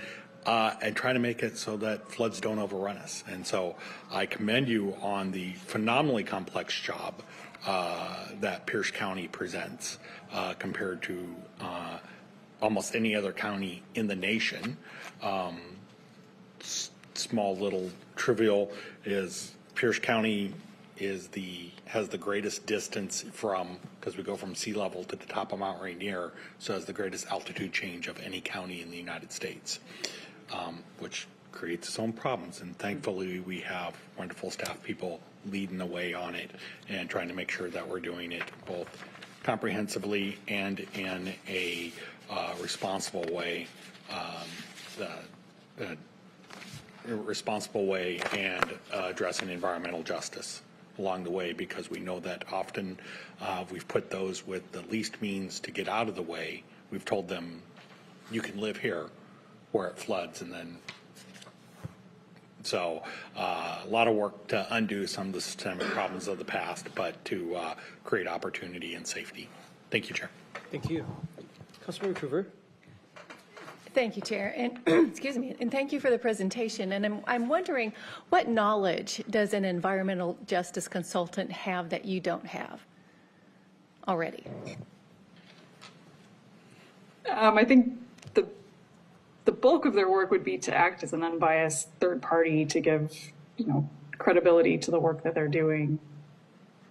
[SPEAKER 4] and try to make it so that floods don't overrun us. And so I commend you on the phenomenally complex job that Pierce County presents compared to almost any other county in the nation. Small little trivial is Pierce County has the greatest distance from, because we go from sea level to the top of Mount Rainier, so has the greatest altitude change of any county in the United States, which creates its own problems. And thankfully we have wonderful staff people leading the way on it and trying to make sure that we're doing it both comprehensively and in a responsible way, and addressing environmental justice along the way, because we know that often we've put those with the least means to get out of the way. We've told them, you can live here where it floods, and then so a lot of work to undo some of the systemic problems of the past, but to create opportunity and safety. Thank you, Chair.
[SPEAKER 1] Thank you. Councilmember Coover.
[SPEAKER 8] Thank you, Chair, and excuse me, and thank you for the presentation. And I'm wondering, what knowledge does an environmental justice consultant have that you don't have already?
[SPEAKER 15] I think the bulk of their work would be to act as an unbiased third party to give, credibility to the work that they're doing.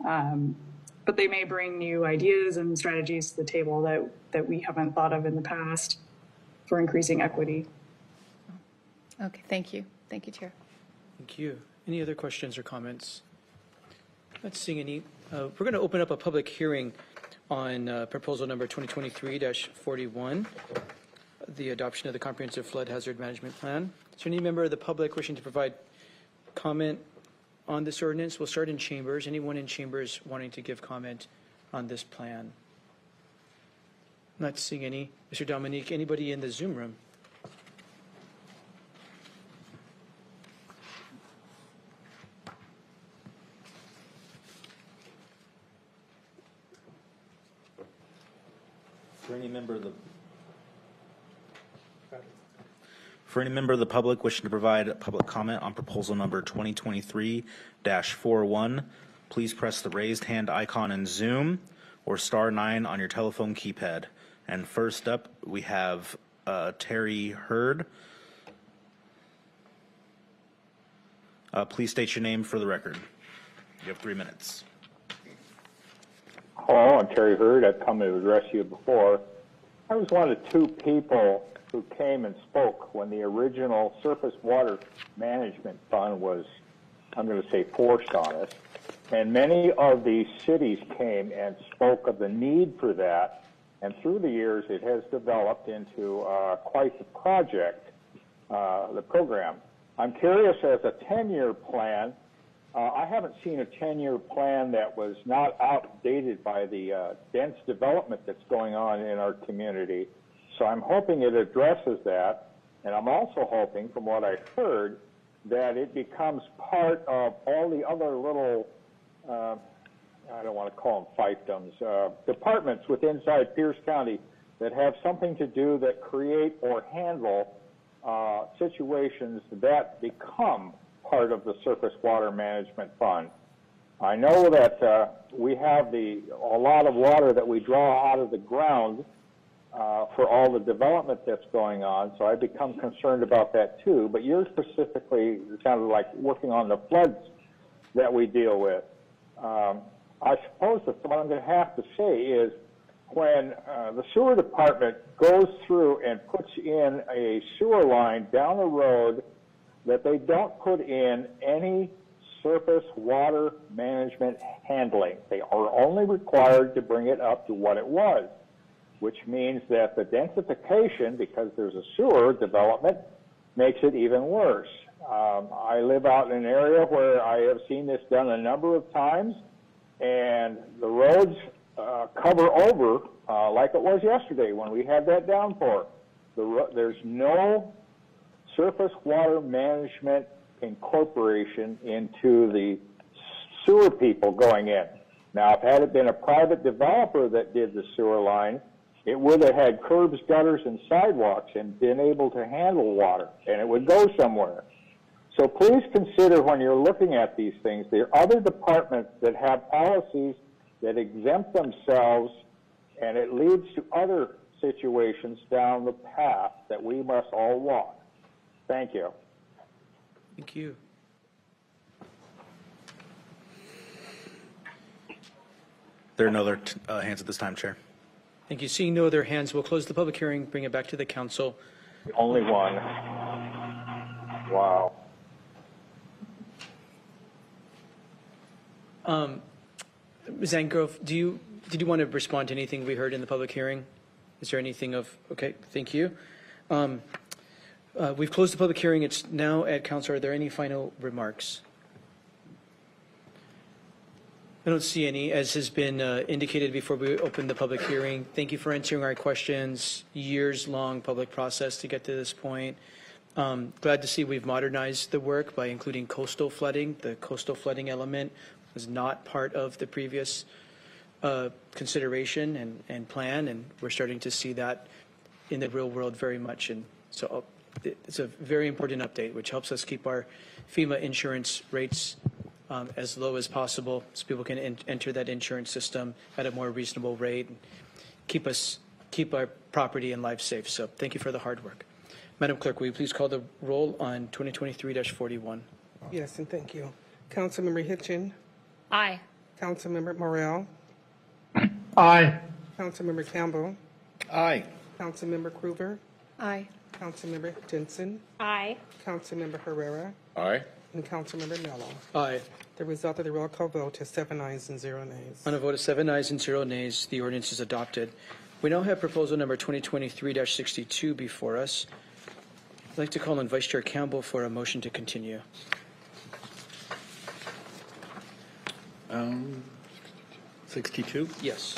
[SPEAKER 15] But they may bring new ideas and strategies to the table that we haven't thought of in the past for increasing equity.
[SPEAKER 8] Okay, thank you. Thank you, Chair.
[SPEAKER 1] Thank you. Any other questions or comments? Not seeing any. We're going to open up a public hearing on proposal number 2023-41, the adoption of the Comprehensive Flood Hazard Management Plan. Is there any member of the public wishing to provide comment on this ordinance? We'll start in chambers. Anyone in chambers wanting to give comment on this plan? Not seeing any. Mr. Dominique, anybody in the Zoom room?
[SPEAKER 6] For any member of the public wishing to provide public comment on proposal number 2023-41, please press the raised hand icon in Zoom or *9 on your telephone keypad. And first up, we have Terry Hurd. Please state your name for the record. You have 3 minutes.
[SPEAKER 16] Hello, I'm Terry Hurd. I've come to address you before. I was one of the 2 people who came and spoke when the original Surface Water Management Fund was, I'm going to say, forced on us. And many of the cities came and spoke of the need for that. And through the years, it has developed into quite the project, the program. I'm curious, as a 10-year plan, I haven't seen a 10-year plan that was not outdated by the dense development that's going on in our community. So I'm hoping it addresses that. And I'm also hoping, from what I've heard, that it becomes part of all the other little, I don't want to call them fiefdoms, departments within inside Pierce County that have something to do that create or handle situations that become part of the Surface Water Management Fund. I know that we have a lot of water that we draw out of the ground for all the development that's going on, so I become concerned about that too. But you're specifically sounded like working on the floods that we deal with. I suppose that what I'm going to have to say is when the sewer department goes through and puts in a sewer line down the road, that they don't put in any surface water management handling. They are only required to bring it up to what it was, which means that the densification, because there's a sewer development, makes it even worse. I live out in an area where I have seen this done a number of times, and the roads cover over like it was yesterday when we had that downpour. There's no surface water management incorporation into the sewer people going in. Now, if had it been a private developer that did the sewer line, it would have had curbs, gutters, and sidewalks and been able to handle water, and it would go somewhere. So please consider when you're looking at these things, there are other departments that have policies that exempt themselves, and it leads to other situations down the path that we must all walk. Thank you.
[SPEAKER 1] Thank you.
[SPEAKER 6] There are no other hands at this time, Chair.
[SPEAKER 1] Thank you. Seeing no other hands, we'll close the public hearing, bring it back to the council.
[SPEAKER 16] Only one. Wow.
[SPEAKER 1] Ms. Angrove, did you want to respond to anything we heard in the public hearing? Is there anything of, okay, thank you. We've closed the public hearing. It's now at council. Are there any final remarks? I don't see any. As has been indicated before we open the public hearing, thank you for answering our questions. Years-long public process to get to this point. Glad to see we've modernized the work by including coastal flooding. The coastal flooding element was not part of the previous consideration and plan, and we're starting to see that in the real world very much. And so it's a very important update, which helps us keep our FEMA insurance rates as low as possible so people can enter that insurance system at a more reasonable rate and keep our property and lives safe. So thank you for the hard work. Madam Clerk, will you please call the roll on 2023-41?
[SPEAKER 2] Yes, and thank you. Councilmember Hitchin.
[SPEAKER 3] Aye.
[SPEAKER 2] Councilmember Morrell.
[SPEAKER 5] Aye.
[SPEAKER 2] Councilmember Campbell.
[SPEAKER 4] Aye.
[SPEAKER 2] Councilmember Krueger.
[SPEAKER 8] Aye.
[SPEAKER 2] Councilmember Jensen.
[SPEAKER 9] Aye.
[SPEAKER 2] Councilmember Herrera.
[SPEAKER 10] Aye.
[SPEAKER 2] And Councilmember Mello.
[SPEAKER 1] Aye.
[SPEAKER 2] The result of the roll call vote is 7 ayes and 0 nays.
[SPEAKER 1] On a vote of 7 ayes and 0 nays, the ordinance is adopted. We now have proposal number 2023-62 before us. I'd like to call on Vice Chair Campbell for a motion to continue.
[SPEAKER 4] 62?
[SPEAKER 1] Yes.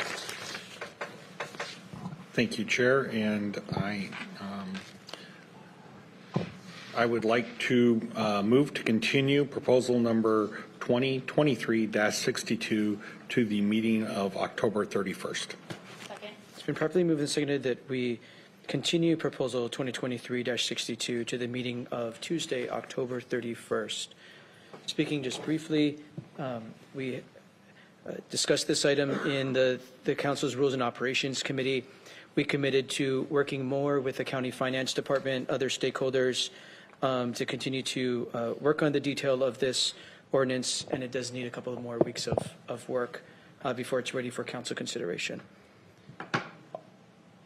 [SPEAKER 4] Thank you, Chair, and I would like to move to continue proposal number 2023-62 to the meeting of October 31st.
[SPEAKER 1] It's been properly moved and seconded that we continue proposal 2023-62 to the meeting of Tuesday, October 31st. Speaking just briefly, we discussed this item in the Council's Rules and Operations Committee. We committed to working more with the County Finance Department, other stakeholders, to continue to work on the detail of this ordinance, and it does need a couple of more weeks of work before it's ready for council consideration.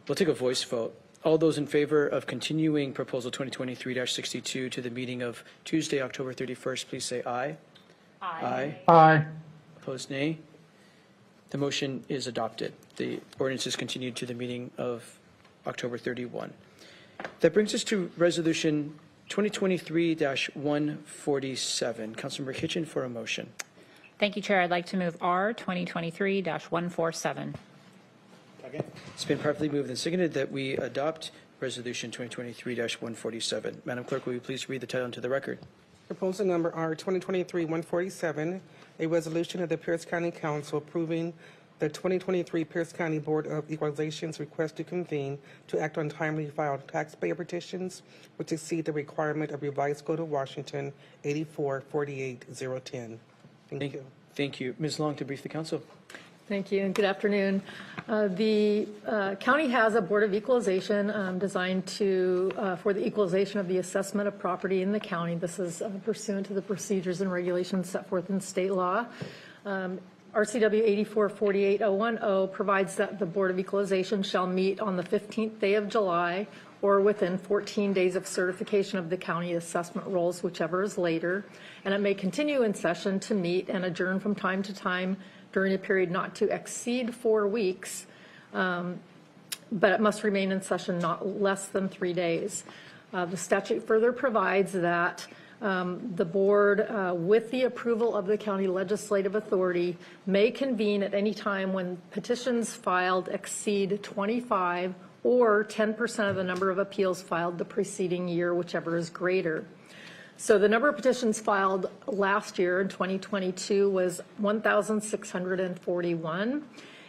[SPEAKER 1] We'll take a voice vote. All those in favor of continuing proposal 2023-62 to the meeting of Tuesday, October 31st, please say aye.
[SPEAKER 3] Aye.
[SPEAKER 5] Aye.
[SPEAKER 1] Opposed, nay. The motion is adopted. The ordinance is continued to the meeting of October 31. That brings us to resolution 2023-147. Councilmember Hitchin for a motion.
[SPEAKER 3] Thank you, Chair. I'd like to move R 2023-147.
[SPEAKER 1] It's been properly moved and seconded that we adopt resolution 2023-147. Madam Clerk, will you please read the title into the record?
[SPEAKER 2] Proposal number R 2023-147, a resolution of the Pierce County Council approving the 2023 Pierce County Board of Equalization's request to convene to act on timely filed taxpayer petitions which exceed the requirement of revised Code of Washington 84-48-010. Thank you.
[SPEAKER 1] Thank you. Ms. Long to brief the council.
[SPEAKER 14] Thank you, and good afternoon. The county has a Board of Equalization designed for the equalization of the assessment of property in the county. This is pursuant to the procedures and regulations set forth in state law. RCW 84-48-010 provides that the Board of Equalization shall meet on the 15th day of July or within 14 days of certification of the county assessment rolls, whichever is later. And it may continue in session to meet and adjourn from time to time during a period not to exceed 4 weeks, but it must remain in session not less than 3 days. The statute further provides that the board, with the approval of the county legislative authority, may convene at any time when petitions filed exceed 25 or 10% of the number of appeals filed the preceding year, whichever is greater. So the number of petitions filed last year in 2022 was 1,641.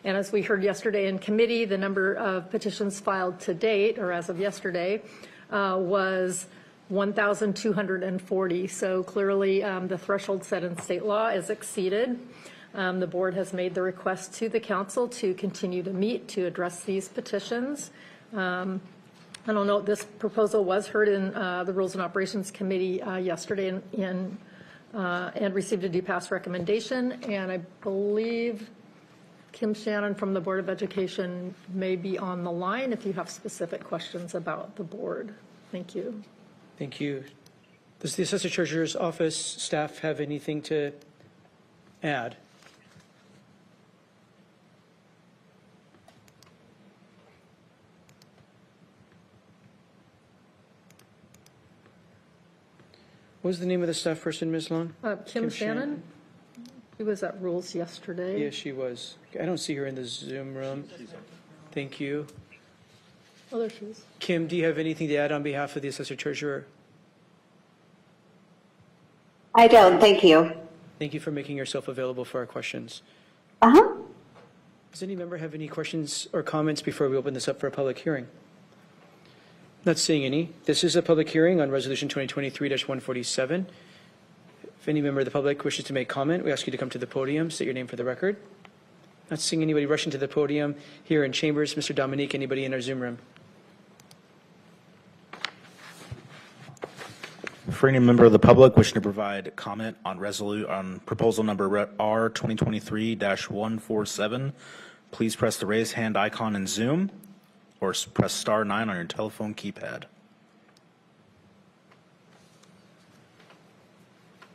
[SPEAKER 14] And as we heard yesterday in committee, the number of petitions filed to date, or as of yesterday, was 1,240. So clearly the threshold set in state law is exceeded. The board has made the request to the council to continue to meet to address these petitions. I don't know, this proposal was heard in the Rules and Operations Committee yesterday and received a do-pass recommendation. And I believe Kim Shannon from the Board of Education may be on the line if you have specific questions about the board. Thank you.
[SPEAKER 1] Thank you. Does the Assessor Treasurer's Office staff have anything to add? What was the name of the staff person, Ms. Long?
[SPEAKER 14] Kim Shannon? She was at Rules yesterday.
[SPEAKER 1] Yes, she was. I don't see her in the Zoom room. Thank you.
[SPEAKER 14] Oh, there she is.
[SPEAKER 1] Kim, do you have anything to add on behalf of the Assessor Treasurer?
[SPEAKER 17] I don't, thank you.
[SPEAKER 1] Thank you for making yourself available for our questions. Does any member have any questions or comments before we open this up for a public hearing? Not seeing any. This is a public hearing on Resolution 2023-147. If any member of the public wishes to make comment, we ask you to come to the podium, state your name for the record. Not seeing anybody rushing to the podium here in chambers. Mr. Dominique, anybody in our Zoom room?
[SPEAKER 6] For any member of the public wishing to provide comment on proposal number R 2023-147, please press the raise hand icon in Zoom or press star 9 on your telephone keypad.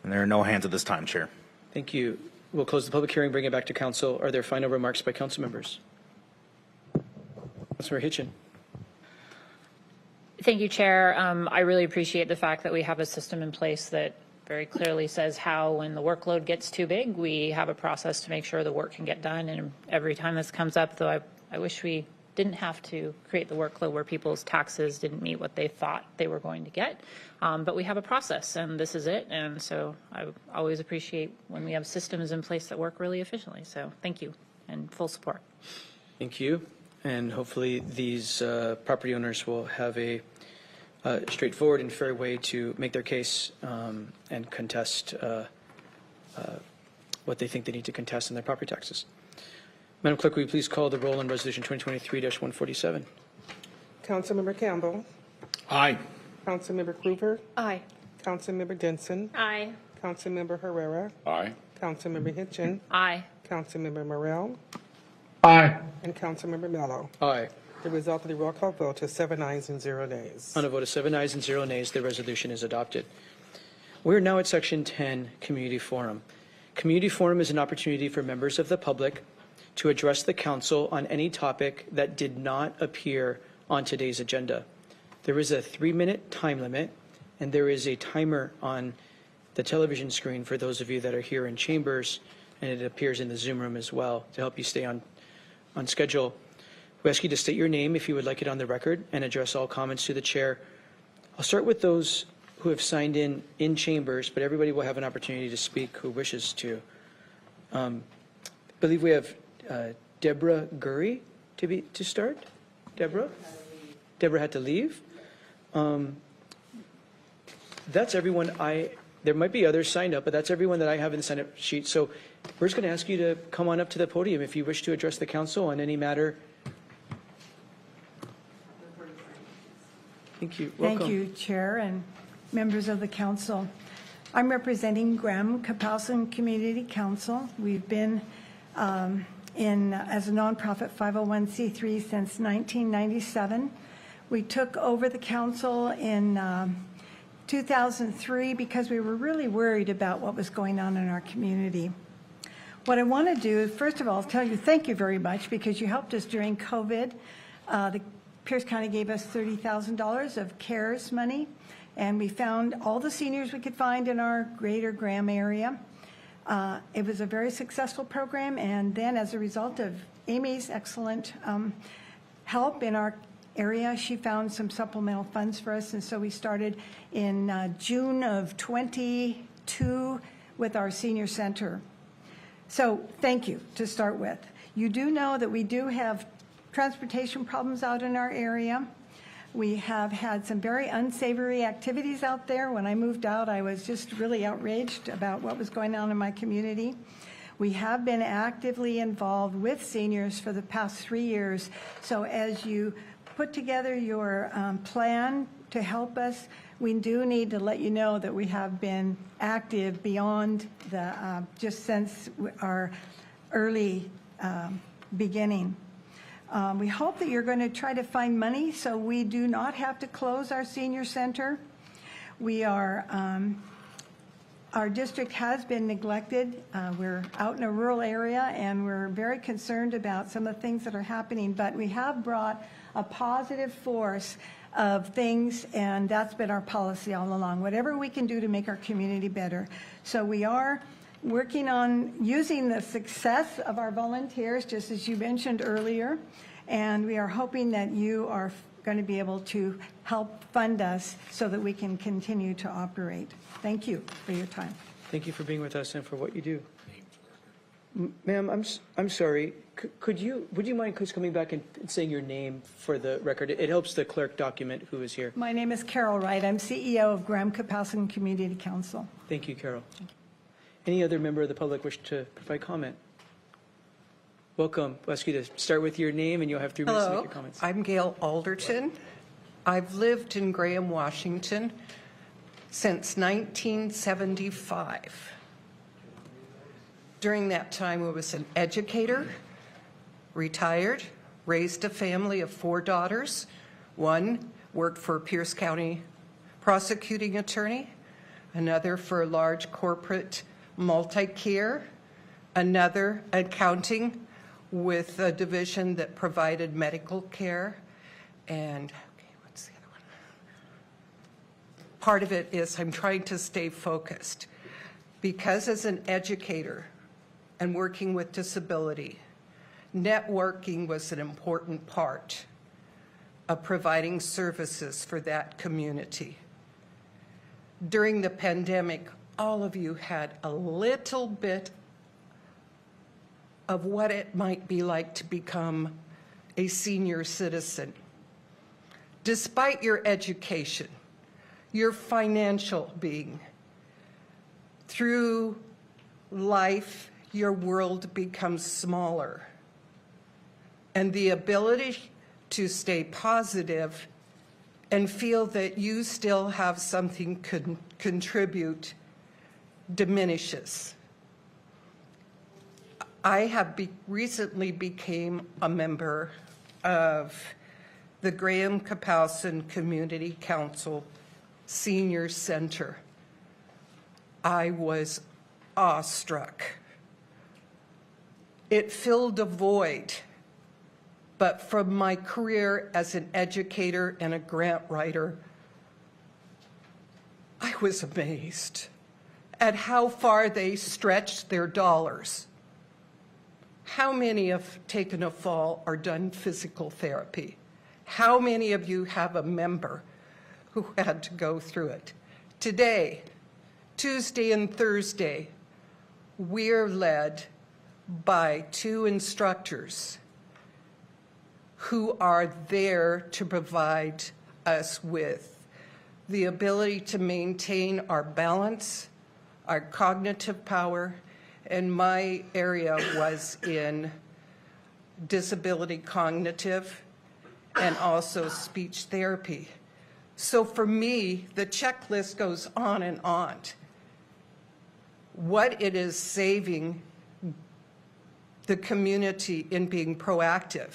[SPEAKER 6] And there are no hands at this time, Chair.
[SPEAKER 1] Thank you. We'll close the public hearing, bring it back to council. Are there final remarks by council members? Councilmember Hitchin.
[SPEAKER 3] Thank you, Chair. I really appreciate the fact that we have a system in place that very clearly says how, when the workload gets too big, we have a process to make sure the work can get done. And every time this comes up, though, I wish we didn't have to create the workload where people's taxes didn't meet what they thought they were going to get. But we have a process, and this is it. And so I always appreciate when we have systems in place that work really efficiently. So thank you, and full support.
[SPEAKER 1] Thank you. And hopefully these property owners will have a straightforward and fair way to make their case and contest what they think they need to contest in their property taxes. Madam Clerk, will you please call the roll on Resolution 2023-147?
[SPEAKER 2] Councilmember Campbell.
[SPEAKER 4] Aye.
[SPEAKER 2] Councilmember Gruver.
[SPEAKER 8] Aye.
[SPEAKER 2] Councilmember Denson.
[SPEAKER 9] Aye.
[SPEAKER 2] Councilmember Herrera.
[SPEAKER 10] Aye.
[SPEAKER 2] Councilmember Hitchin.
[SPEAKER 3] Aye.
[SPEAKER 2] Councilmember Morrell.
[SPEAKER 5] Aye.
[SPEAKER 2] And Councilmember Mello.
[SPEAKER 1] Aye.
[SPEAKER 2] The result of the roll call vote is 7 ayes and 0 nays.
[SPEAKER 1] On a vote of 7 ayes and 0 nays, the resolution is adopted. We're now at Section 10, Community Forum. Community Forum is an opportunity for members of the public to address the council on any topic that did not appear on today's agenda. There is a 3-minute time limit, and there is a timer on the television screen for those of you that are here in chambers, and it appears in the Zoom room as well to help you stay on schedule. We ask you to state your name if you would like it on the record and address all comments to the chair. I'll start with those who have signed in chambers, but everybody will have an opportunity to speak who wishes to. I believe we have Deborah Gurry to start. Deborah? Deborah had to leave. That's everyone there might be others signed up, but that's everyone that I have in the sign-up sheet. So we're just going to ask you to come on up to the podium if you wish to address the council on any matter. Thank you. Welcome.
[SPEAKER 18] Thank you, Chair and members of the council. I'm representing Graham Kapowsin Community Council. We've been as a nonprofit 501c3 since 1997. We took over the council in 2003 because we were really worried about what was going on in our community. What I want to do is, first of all, tell you thank you very much because you helped us during COVID. The Pierce County gave us $30,000 of CARES money, and we found all the seniors we could find in our greater Graham area. It was a very successful program, and then as a result of Amy's excellent help in our area. She found some supplemental funds for us, and so we started in June of 22 with our senior center. So thank you to start with. You do know that we do have transportation problems out in our area. We have had some very unsavory activities out there. When I moved out, I was just really outraged about what was going on in my community. We have been actively involved with seniors for the past 3 years. So as you put together your plan to help us, we do need to let you know that we have been active beyond the, just since our early beginning. We hope that you're going to try to find money so we do not have to close our senior center. We are, our district has been neglected. We're out in a rural area and we're very concerned about some of the things that are happening, but we have brought a positive force of things, and that's been our policy all along. Whatever we can do to make our community better. So we are working on using the success of our volunteers, just as you mentioned earlier, and we are hoping that you are going to be able to help fund us so that we can continue to operate. Thank you for your time.
[SPEAKER 1] Thank you for being with us and for what you do. Ma'am, I'm sorry. Would you mind just coming back and saying your name for the record? It helps the clerk document who is here.
[SPEAKER 18] My name is Carol Wright. I'm CEO of Graham-Kapowski Community Council.
[SPEAKER 1] Thank you, Carol. Any other member of the public wish to provide comment? Welcome. I'll ask you to start with your name and you'll have 3 minutes to make your comments.
[SPEAKER 19] I'm Gail Alderton. I've lived in Graham, Washington since 1975. During that time, I was an educator, retired, raised a family of 4 daughters. One worked for Pierce County prosecuting attorney, another for a large corporate multi-care, another accounting with a division that provided medical care, and what's the other one? Part of it is I'm trying to stay focused because as an educator and working with disability, networking was an important part of providing services for that community. During the pandemic, all of you had a little bit of what it might be like to become a senior citizen. Despite your education, your financial being, through life, your world becomes smaller. And the ability to stay positive and feel that you still have something to contribute diminishes. I have recently became a member of the Graham-Kapowski Community Council Senior Center. I was awestruck. It filled a void, but from my career as an educator and a grant writer, I was amazed at how far they stretched their dollars. How many have taken a fall or done physical therapy? How many of you have a member who had to go through it? Today, Tuesday and Thursday, we're led by 2 instructors who are there to provide us with the ability to maintain our balance, our cognitive power, and my area was in disability cognitive and also speech therapy. So for me, the checklist goes on and on. What it is saving the community in being proactive.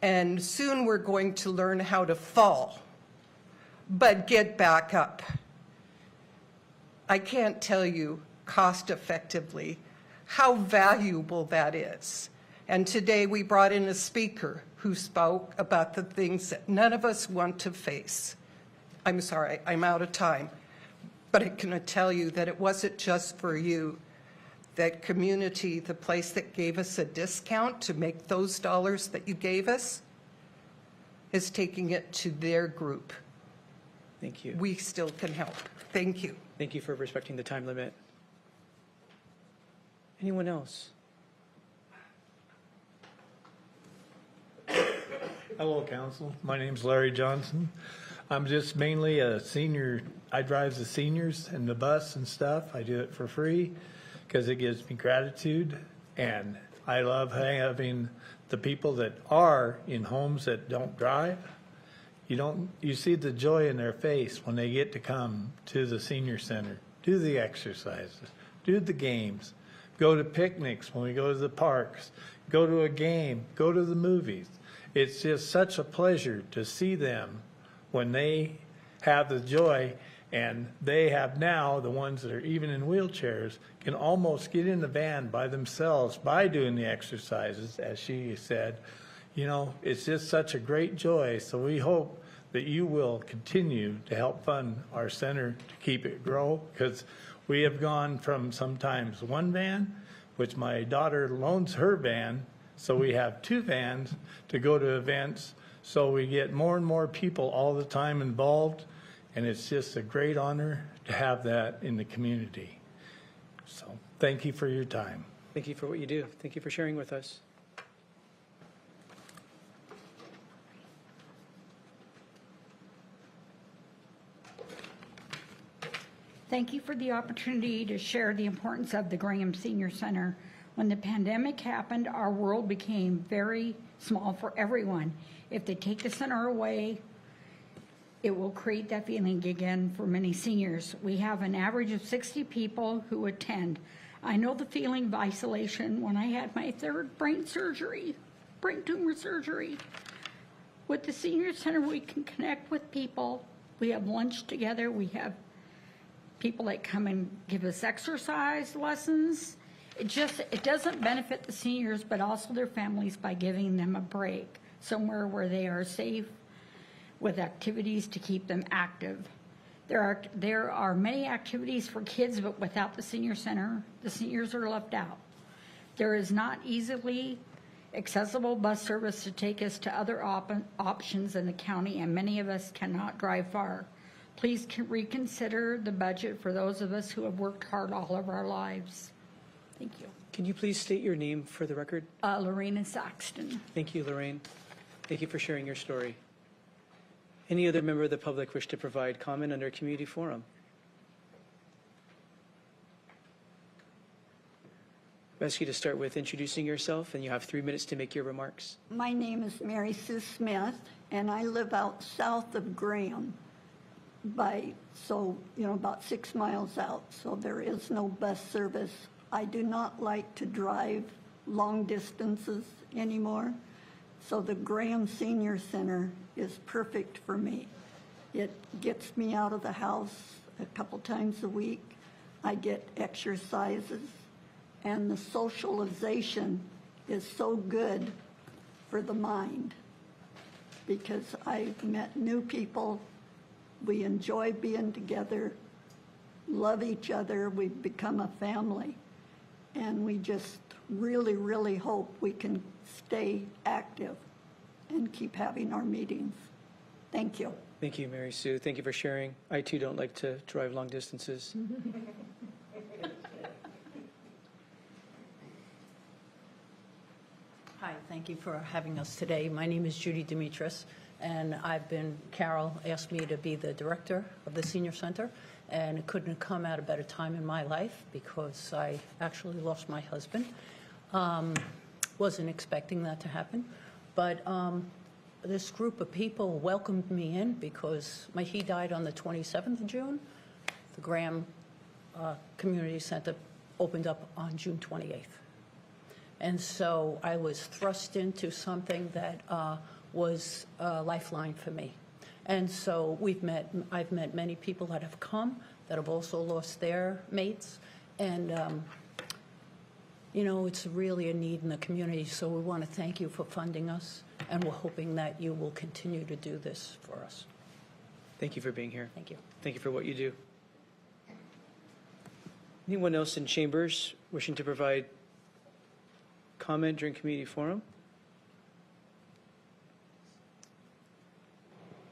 [SPEAKER 19] And soon we're going to learn how to fall, but get back up. I can't tell you cost effectively how valuable that is. And today we brought in a speaker who spoke about the things that none of us want to face. I'm sorry, I'm out of time, but I can tell you that it wasn't just for you. That community, the place that gave us a discount to make those dollars that you gave us, is taking it to their group.
[SPEAKER 1] Thank you.
[SPEAKER 19] We still can help. Thank you.
[SPEAKER 1] Thank you for respecting the time limit. Anyone else?
[SPEAKER 20] Hello, Council. My name's Larry Johnson. I'm just mainly a senior. I drive the seniors and the bus and stuff. I do it for free because it gives me gratitude. And I love having the people that are in homes that don't drive. You see the joy in their face when they get to come to the senior center, do the exercises, do the games, go to picnics when we go to the parks, go to a game, go to the movies. It's just such a pleasure to see them when they have the joy, and they have now, the ones that are even in wheelchairs, can almost get in the van by themselves by doing the exercises, as she said. You know, it's just such a great joy. So we hope that you will continue to help fund our center to keep it grow, because we have gone from sometimes one van, which my daughter loans her van, so we have two vans to go to events. So we get more and more people all the time involved, and it's just a great honor to have that in the community. So thank you for your time.
[SPEAKER 1] Thank you for what you do. Thank you for sharing with us.
[SPEAKER 21] Thank you for the opportunity to share the importance of the Graham Senior Center. When the pandemic happened, our world became very small for everyone. If they take the center away, it will create that feeling again for many seniors. We have an average of 60 people who attend. I know the feeling of isolation when I had my third brain tumor surgery. With the senior center, we can connect with people. We have lunch together. We have people that come and give us exercise lessons. It doesn't benefit the seniors, but also their families by giving them a break, somewhere where they are safe with activities to keep them active. There are many activities for kids, but without the senior center, the seniors are left out. There is not easily accessible bus service to take us to other options in the county, and many of us cannot drive far. Please reconsider the budget for those of us who have worked hard all of our lives. Thank you.
[SPEAKER 1] Can you please state your name for the record?
[SPEAKER 21] Lorena Saxton.
[SPEAKER 1] Thank you, Lorraine. Thank you for sharing your story. Any other member of the public wish to provide comment under community forum? I ask you to start with introducing yourself, and you have 3 minutes to make your remarks.
[SPEAKER 22] My name is Mary Sue Smith, and I live out south of Graham, about 6 miles out, so there is no bus service. I do not like to drive long distances anymore, so the Graham Senior Center is perfect for me. It gets me out of the house a couple times a week. I get exercises, and the socialization is so good for the mind because I've met new people. We enjoy being together, love each other. We've become a family. And we just really, really hope we can stay active and keep having our meetings. Thank you.
[SPEAKER 1] Thank you, Mary Sue. Thank you for sharing. I, too, don't like to drive long distances.
[SPEAKER 23] Hi, thank you for having us today. My name is Judy Demetris, and Carol asked me to be the director of the Senior Center, and it couldn't have come at a better time in my life because I actually lost my husband. Wasn't expecting that to happen, but this group of people welcomed me in because he died on the 27th of June. The Graham Community Center opened up on June 28th. And so I was thrust into something that was a lifeline for me. And so I've met many people that have come that have also lost their mates. And, it's really a need in the community. So we want to thank you for funding us. And we're hoping that you will continue to do this for us.
[SPEAKER 1] Thank you for being here.
[SPEAKER 23] Thank you.
[SPEAKER 1] Thank you for what you do. Anyone else in chambers wishing to provide comment during community forum?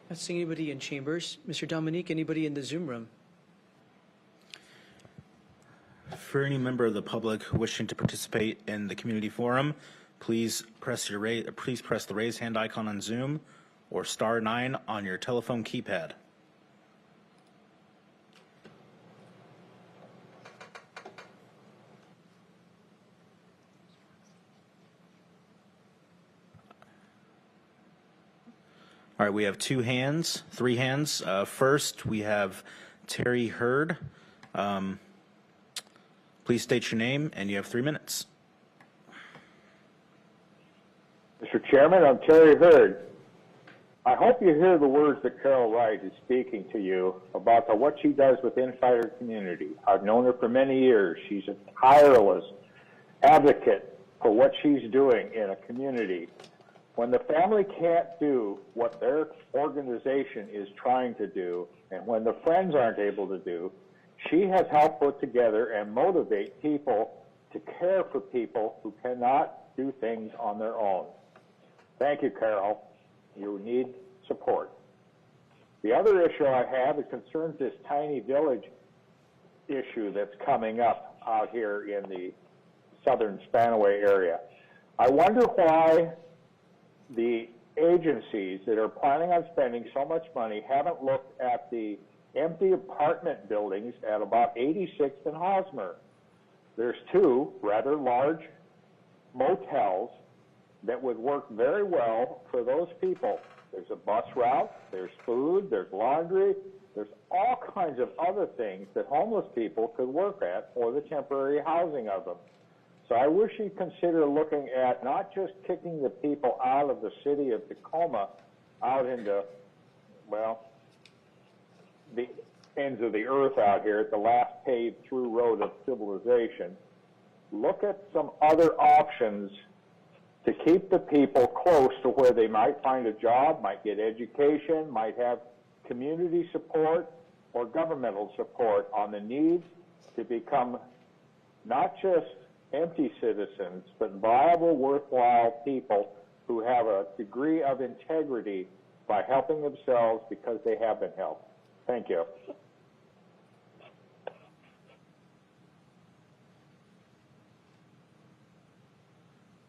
[SPEAKER 1] Not seeing anybody in chambers. Mr. Dominique, anybody in the Zoom room?
[SPEAKER 6] For any member of the public wishing to participate in the community forum, please press the raise hand icon on Zoom or *9 on your telephone keypad. All right, we have three hands. First, we have Terry Hurd. Please state your name, and you have 3 minutes.
[SPEAKER 16] Mr. Chairman, I'm Terry Hurd. I hope you hear the words that Carol Wright is speaking to you about what she does within our community. I've known her for many years. She's a tireless advocate for what she's doing in a community. When the family can't do what their organization is trying to do, and when the friends aren't able to do, she has helped put together and motivate people to care for people who cannot do things on their own. Thank you, Carol. You need support. The other issue I have, it concerns this tiny village issue that's coming up out here in the southern Spanaway area. I wonder why the agencies that are planning on spending so much money haven't looked at the empty apartment buildings at about 86th and Hosmer. There's 2 rather large motels that would work very well for those people. There's a bus route, there's food, there's laundry, there's all kinds of other things that homeless people could work at for the temporary housing of them. So I wish you'd consider looking at not just kicking the people out of the city of Tacoma out into, well, the ends of the earth out here at the last paved through road of civilization. Look at some other options to keep the people close to where they might find a job, might get education, might have community support or governmental support on the need to become not just empty citizens, but viable, worthwhile people who have a degree of integrity by helping themselves because they have been helped. Thank you.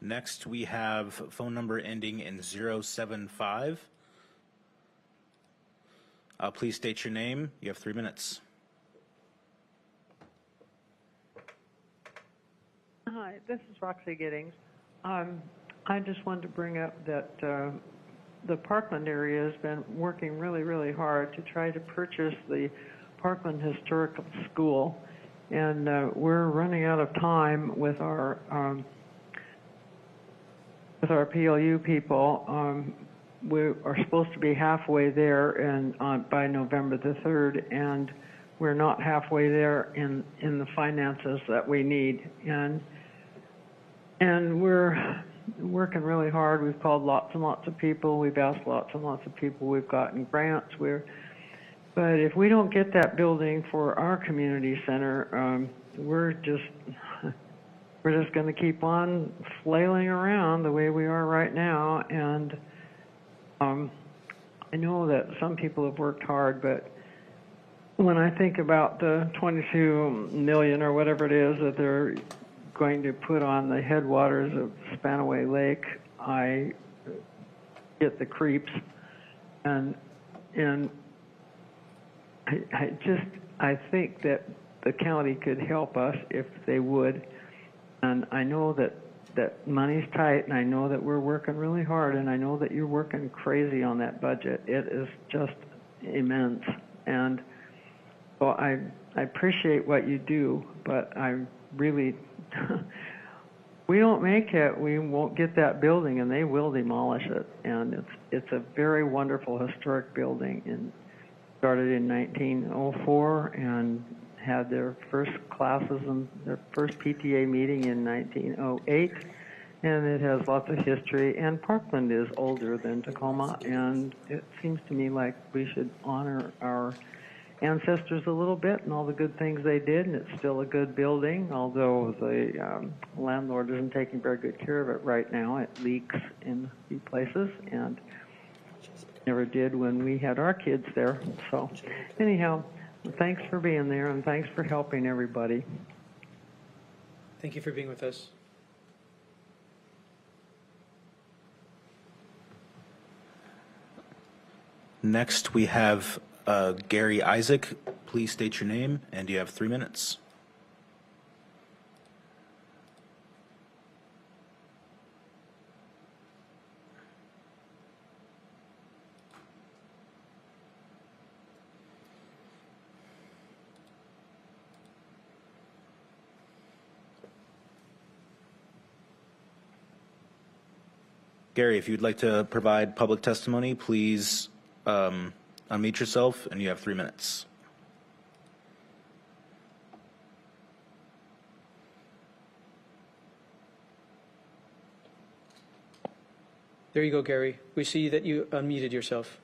[SPEAKER 6] Next, we have phone number ending in 075. Please state your name. You have 3 minutes.
[SPEAKER 7] Hi, this is Roxy Giddings. I just wanted to bring up that the Parkland area has been working really, really hard to try to purchase the Parkland Historical School, and we're running out of time with our PLU people. We are supposed to be halfway there and by November the 3rd, and we're not halfway there in the finances that we need. And we're working really hard. We've called lots and lots of people. We've asked lots and lots of people. We've gotten grants. But if we don't get that building for our community center, we're just going to keep on flailing around the way we are right now. And I know that some people have worked hard, but when I think about the $22 million or whatever it is that they're going to put on the headwaters of Spanaway Lake, I get the creeps, and I think that the county could help us if they would. And I know that money's tight, and I know that we're working really hard, and I know that you're working crazy on that budget. It is just immense. And so I appreciate what you do, but I really, we don't make it, we won't get that building, and they will demolish it. And it's a very wonderful historic building, and started in 1904 and had their first classes and their first PTA meeting in 1908, and it has lots of history. And Parkland is older than Tacoma, and it seems to me like we should honor our ancestors a little bit and all the good things they did, and it's still a good building, although the landlord isn't taking very good care of it right now. It leaks in a few places, and never did when we had our kids there. So anyhow, thanks for being there and thanks for helping everybody.
[SPEAKER 1] Thank you for being with us.
[SPEAKER 6] Next, we have Gary Isaac. Please state your name, and you have 3 minutes. Gary, if you'd like to provide public testimony, please unmute yourself, and you have 3 minutes.
[SPEAKER 1] There you go, Gary. We see that you unmuted yourself.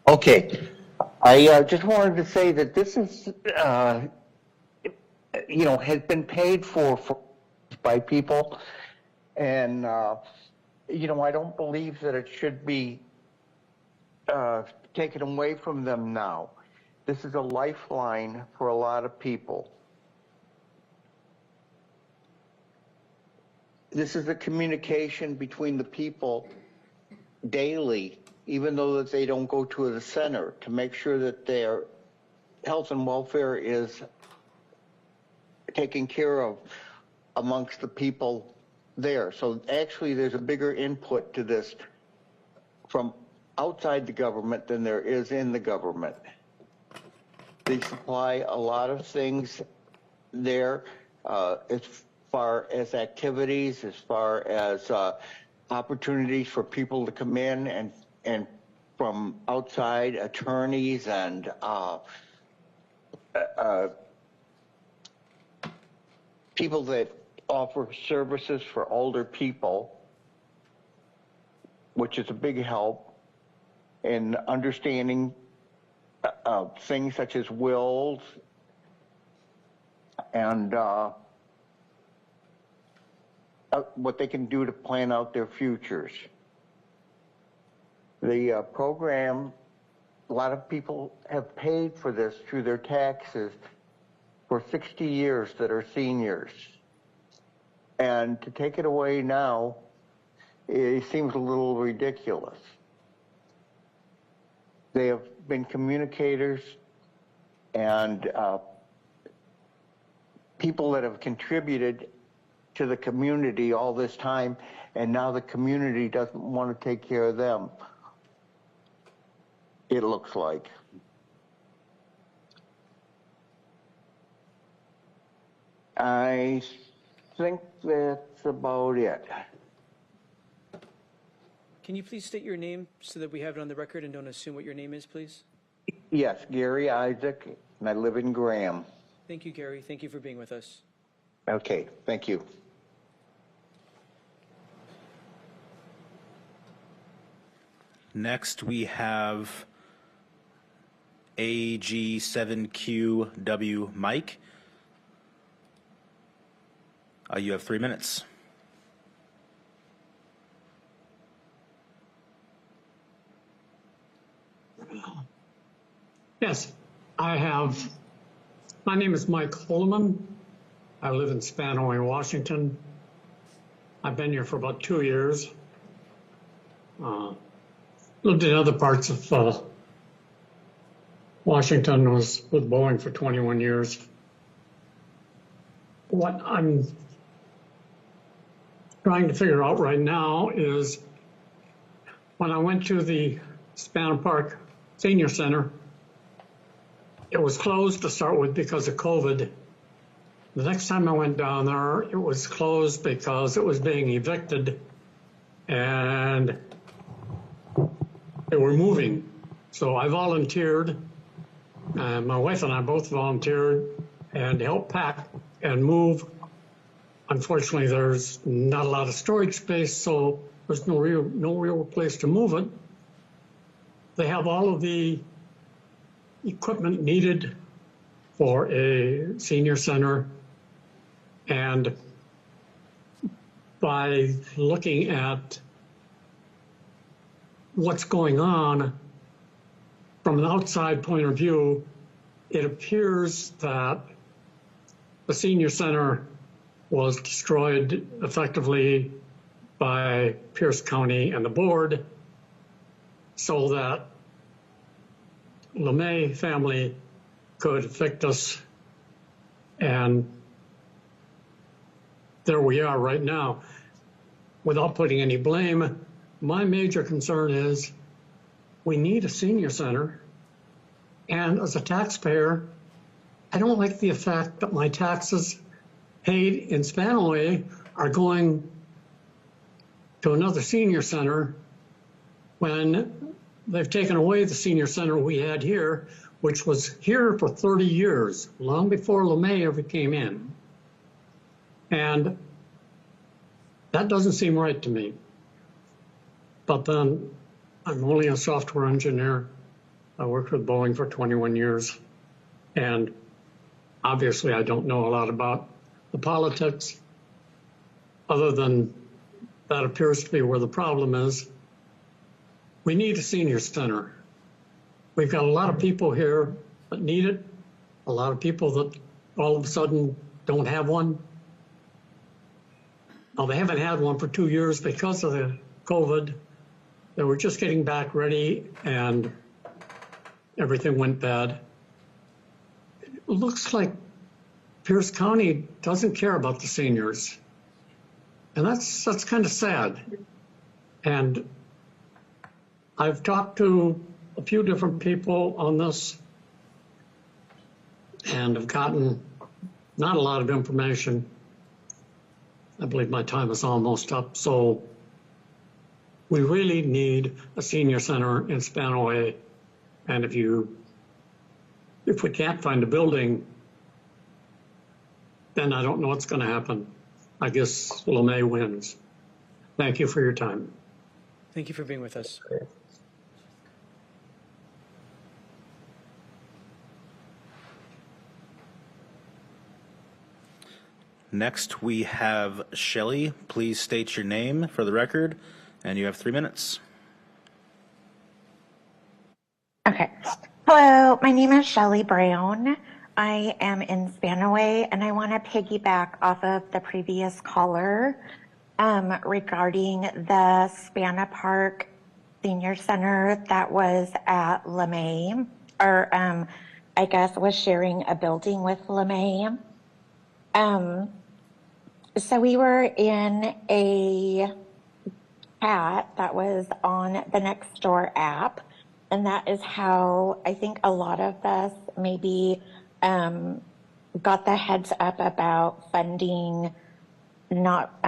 [SPEAKER 11] Okay. I just wanted to say that this is, has been paid for by people. And, I don't believe that it should be taken away from them now. This is a lifeline for a lot of people. This is a communication between the people daily, even though that they don't go to the center, to make sure that their health and welfare is taken care of amongst the people there. So actually there's a bigger input to this from outside the government than there is in the government. They supply a lot of things there as far as activities, as far as opportunities for people to come in and from outside attorneys and people that offer services for older people, which is a big help in understanding things such as wills and what they can do to plan out their futures. The program, a lot of people have paid for this through their taxes for 60 years that are seniors. And to take it away now, it seems a little ridiculous. They have been communicators and people that have contributed to the community all this time, and now the community doesn't want to take care of them, it looks like. I think that's about it.
[SPEAKER 1] Can you please state your name so that we have it on the record and don't assume what your name is, please?
[SPEAKER 11] Yes, Gary Isaac, and I live in Graham.
[SPEAKER 1] Thank you, Gary. Thank you for being with us.
[SPEAKER 11] Okay, thank you.
[SPEAKER 6] Next, we have AG7QW Mike. You have 3 minutes.
[SPEAKER 12] Yes, I have. My name is Mike Holman. I live in Spanaway, Washington. I've been here for about 2 years. Lived in other parts of Washington, was with Boeing for 21 years. What I'm trying to figure out right now is when I went to the Spanner Park Senior Center, it was closed to start with because of COVID. The next time I went down there, it was closed because it was being evicted and they were moving. So I volunteered, and my wife and I both volunteered and helped pack and move. Unfortunately, there's not a lot of storage space, so there's no real place to move it. They have all of the equipment needed for a senior center, and by looking at what's going on from an outside point of view, it appears that the senior center was destroyed effectively by Pierce County and the board so that LeMay family could evict us. And there we are right now. Without putting any blame, my major concern is we need a senior center. And as a taxpayer, I don't like the fact that my taxes paid in Spanaway are going to another senior center when they've taken away the senior center we had here, which was here for 30 years, long before LeMay ever came in. And that doesn't seem right to me. But then I'm only a software engineer. I worked with Boeing for 21 years. And obviously I don't know a lot about the politics, other than that appears to be where the problem is. We need a senior center. We've got a lot of people here that need it, a lot of people that all of a sudden don't have one. Well, they haven't had one for 2 years because of the COVID. They were just getting back ready and everything went bad. It looks like Pierce County doesn't care about the seniors. And that's kind of sad. And I've talked to a few different people on this and have gotten not a lot of information. I believe my time is almost up. So we really need a senior center in Spanaway. And if we can't find a building, then I don't know what's going to happen. I guess LeMay wins. Thank you for your time.
[SPEAKER 1] Thank you for being with us.
[SPEAKER 6] Next, we have Shelley. Please state your name for the record, and you have 3 minutes.
[SPEAKER 13] Okay. Hello, my name is Shelley Brown. I am in Spanaway, and I want to piggyback off of the previous caller regarding the Spana Park Senior Center that was at LeMay, or I guess was sharing a building with LeMay. So we were in a chat that was on the Nextdoor app, and that is how I think a lot of us maybe got the heads up about funding not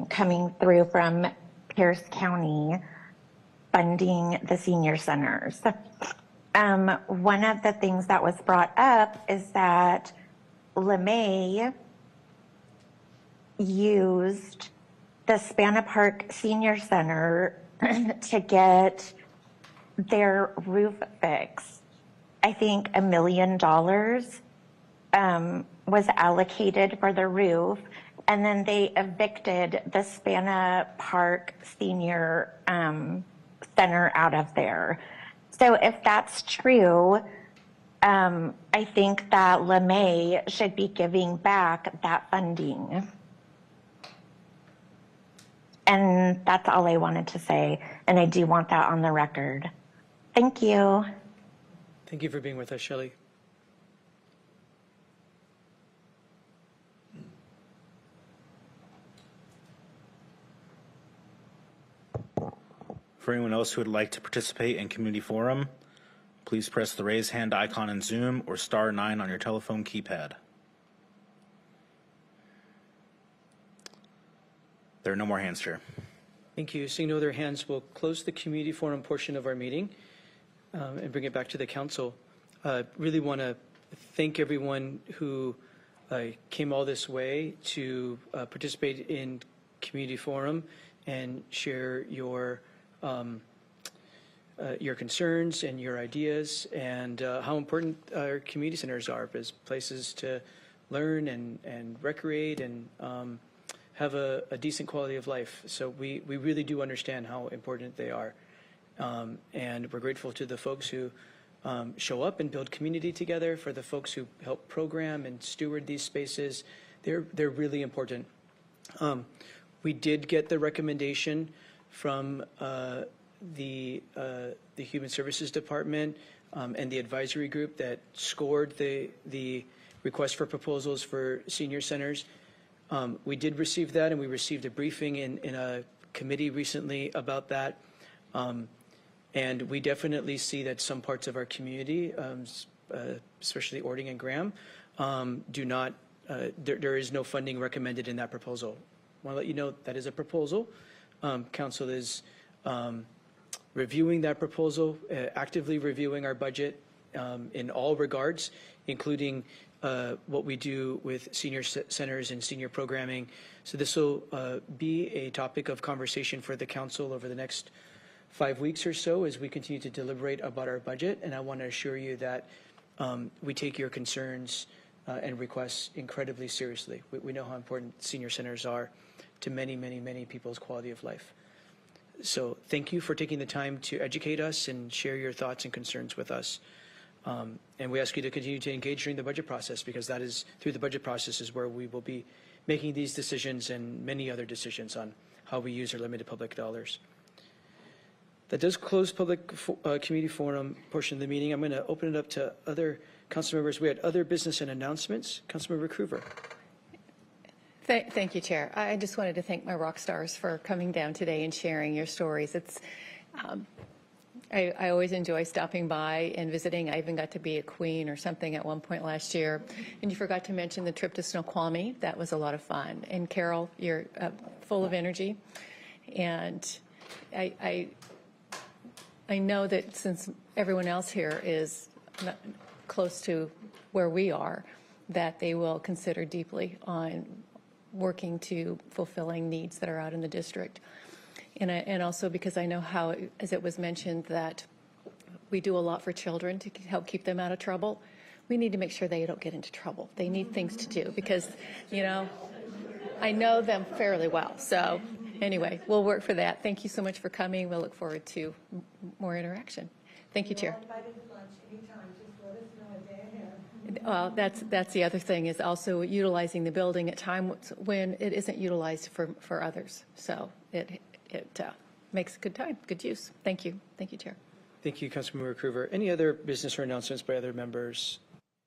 [SPEAKER 13] coming through from Pierce County funding the senior centers. One of the things that was brought up is that LeMay used the Spana Park Senior Center to get their roof fixed. I think $1 million was allocated for the roof, and then they evicted the Spana Park Senior Center out of there. So if that's true, I think that LeMay should be giving back that funding. And that's all I wanted to say, and I do want that on the record. Thank you.
[SPEAKER 1] Thank you for being with us, Shelley.
[SPEAKER 6] For anyone else who would like to participate in community forum, please press the raise hand icon in Zoom or *9 on your telephone keypad. There are no more hands here.
[SPEAKER 1] Thank you. Seeing no other hands, we'll close the community forum portion of our meeting and bring it back to the council. Really want to thank everyone who came all this way to participate in community forum and share your concerns and your ideas, and how important our community centers are as places to learn and recreate and have a decent quality of life. So we really do understand how important they are. And we're grateful to the folks who show up and build community together, for the folks who help program and steward these spaces. They're really important. We did get the recommendation from the Human Services Department and the advisory group that scored the request for proposals for senior centers. We did receive that, and we received a briefing in a committee recently about that. And we definitely see that some parts of our community, especially Orting and Graham, do not, there is no funding recommended in that proposal. I want to let you know that is a proposal. Council is reviewing that proposal, actively reviewing our budget in all regards, including what we do with senior centers and senior programming. So this will be a topic of conversation for the council over the next 5 weeks or so as we continue to deliberate about our budget. And I want to assure you that we take your concerns and requests incredibly seriously. We know how important senior centers are to many, many, many people's quality of life. So thank you for taking the time to educate us and share your thoughts and concerns with us. And we ask you to continue to engage during the budget process, because that is through the budget process is where we will be making these decisions and many other decisions on how we use our limited public dollars. That does close public community forum portion of the meeting. I'm going to open it up to other council members. We had other business and announcements. Councilmember Krueger.
[SPEAKER 8] Thank you, Chair. I just wanted to thank my rock stars for coming down today and sharing your stories. It's I always enjoy stopping by and visiting. I even got to be a queen or something at one point last year. And you forgot to mention the trip to Snoqualmie. That was a lot of fun. And Carol, you're full of energy. And I know that since everyone else here is not close to where we are, that they will consider deeply on working to fulfilling needs that are out in the district. And also because I know how, as it was mentioned, that we do a lot for children to help keep them out of trouble. We need to make sure they don't get into trouble. They need things to do because, you know, I know them fairly well. So anyway, we'll work for that. Thank you so much for coming. We'll look forward to more interaction. Thank you, Chair. Well, that's the other thing, is also utilizing the building at times when it isn't utilized for others. So it makes a good time, good use. Thank you. Thank you, Chair.
[SPEAKER 1] Thank you, Councilmember Krueger. Any other business or announcements by other members?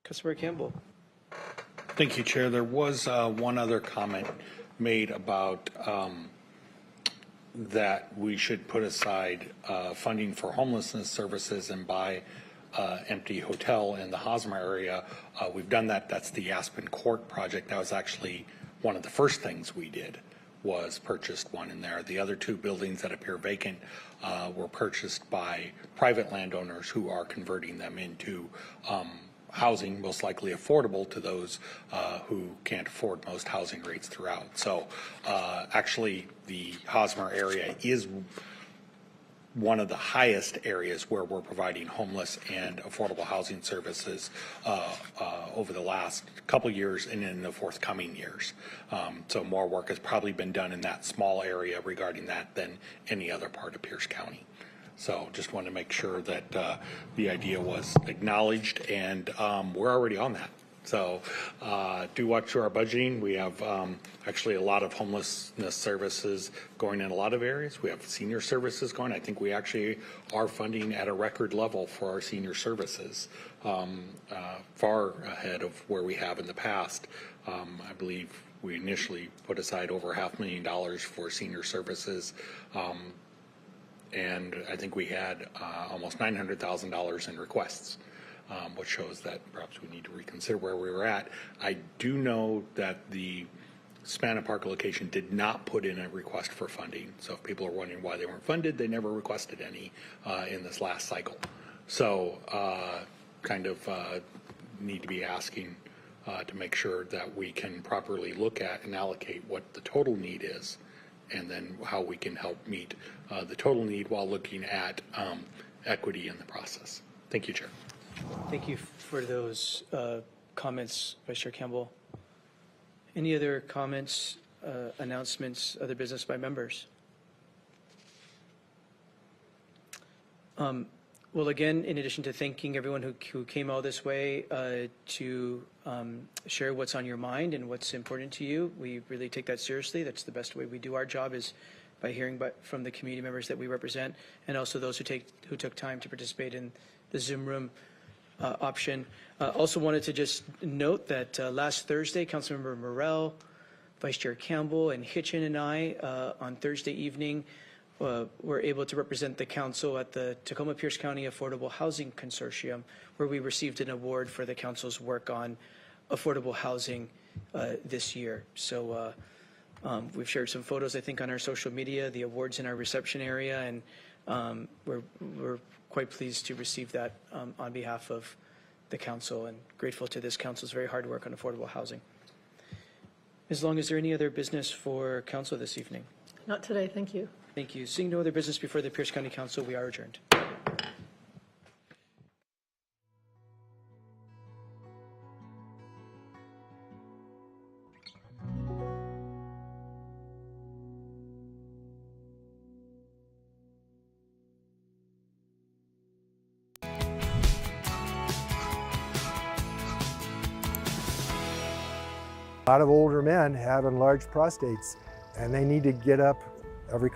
[SPEAKER 1] Councilmember Campbell.
[SPEAKER 4] Thank you, Chair. There was one other comment made about that we should put aside funding for homelessness services and buy empty hotel in the Hosmer area. We've done that. That's the Aspen Court project. That was actually one of the first things we did, was purchased one in there. The other two buildings that appear vacant were purchased by private landowners who are converting them into housing, most likely affordable to those who can't afford most housing rates throughout. So actually the Hosmer area is one of the highest areas where we're providing homeless and affordable housing services over the last couple years and in the forthcoming years. So more work has probably been done in that small area regarding that than any other part of Pierce County. So just wanted to make sure that the idea was acknowledged, and we're already on that. So do watch our budgeting. We have actually a lot of homelessness services going in a lot of areas. We have senior services going. I think we actually are funding at a record level for our senior services, far ahead of where we have in the past. I believe we initially put aside over $500,000 for senior services. And I think we had almost $900,000 in requests. Which shows that perhaps we need to reconsider where we were at. I do know that the Spanna Park location did not put in a request for funding. So if people are wondering why they weren't funded, they never requested any in this last cycle. So kind of need to be asking to make sure that we can properly look at and allocate what the total need is, and then how we can help meet the total need while looking at equity in the process. Thank you, Chair.
[SPEAKER 1] Thank you for those comments, Vice Chair Campbell. Any other comments, announcements, other business by members? Well, again, in addition to thanking everyone who came all this way to share what's on your mind and what's important to you, we really take that seriously. That's the best way we do our job, is by hearing from the community members that we represent, and also those who took time to participate in the Zoom room option. Also wanted to just note that last Thursday, Councilmember Morell, Vice Chair Campbell, and Hitchin and I on Thursday evening were able to represent the council at the Tacoma Pierce County Affordable Housing Consortium, where we received an award for the council's work on affordable housing this year. So we've shared some photos, I think, on our social media, the awards in our reception area, and we're quite pleased to receive that on behalf of the council, and grateful to this council's very hard work on affordable housing. Ms. Long, is there any other business for council this evening?
[SPEAKER 14] Not today, thank you.
[SPEAKER 1] Thank you. Seeing no other business before the Pierce County Council, we are adjourned.
[SPEAKER 15] A lot of older men have enlarged prostates, and they need to get up every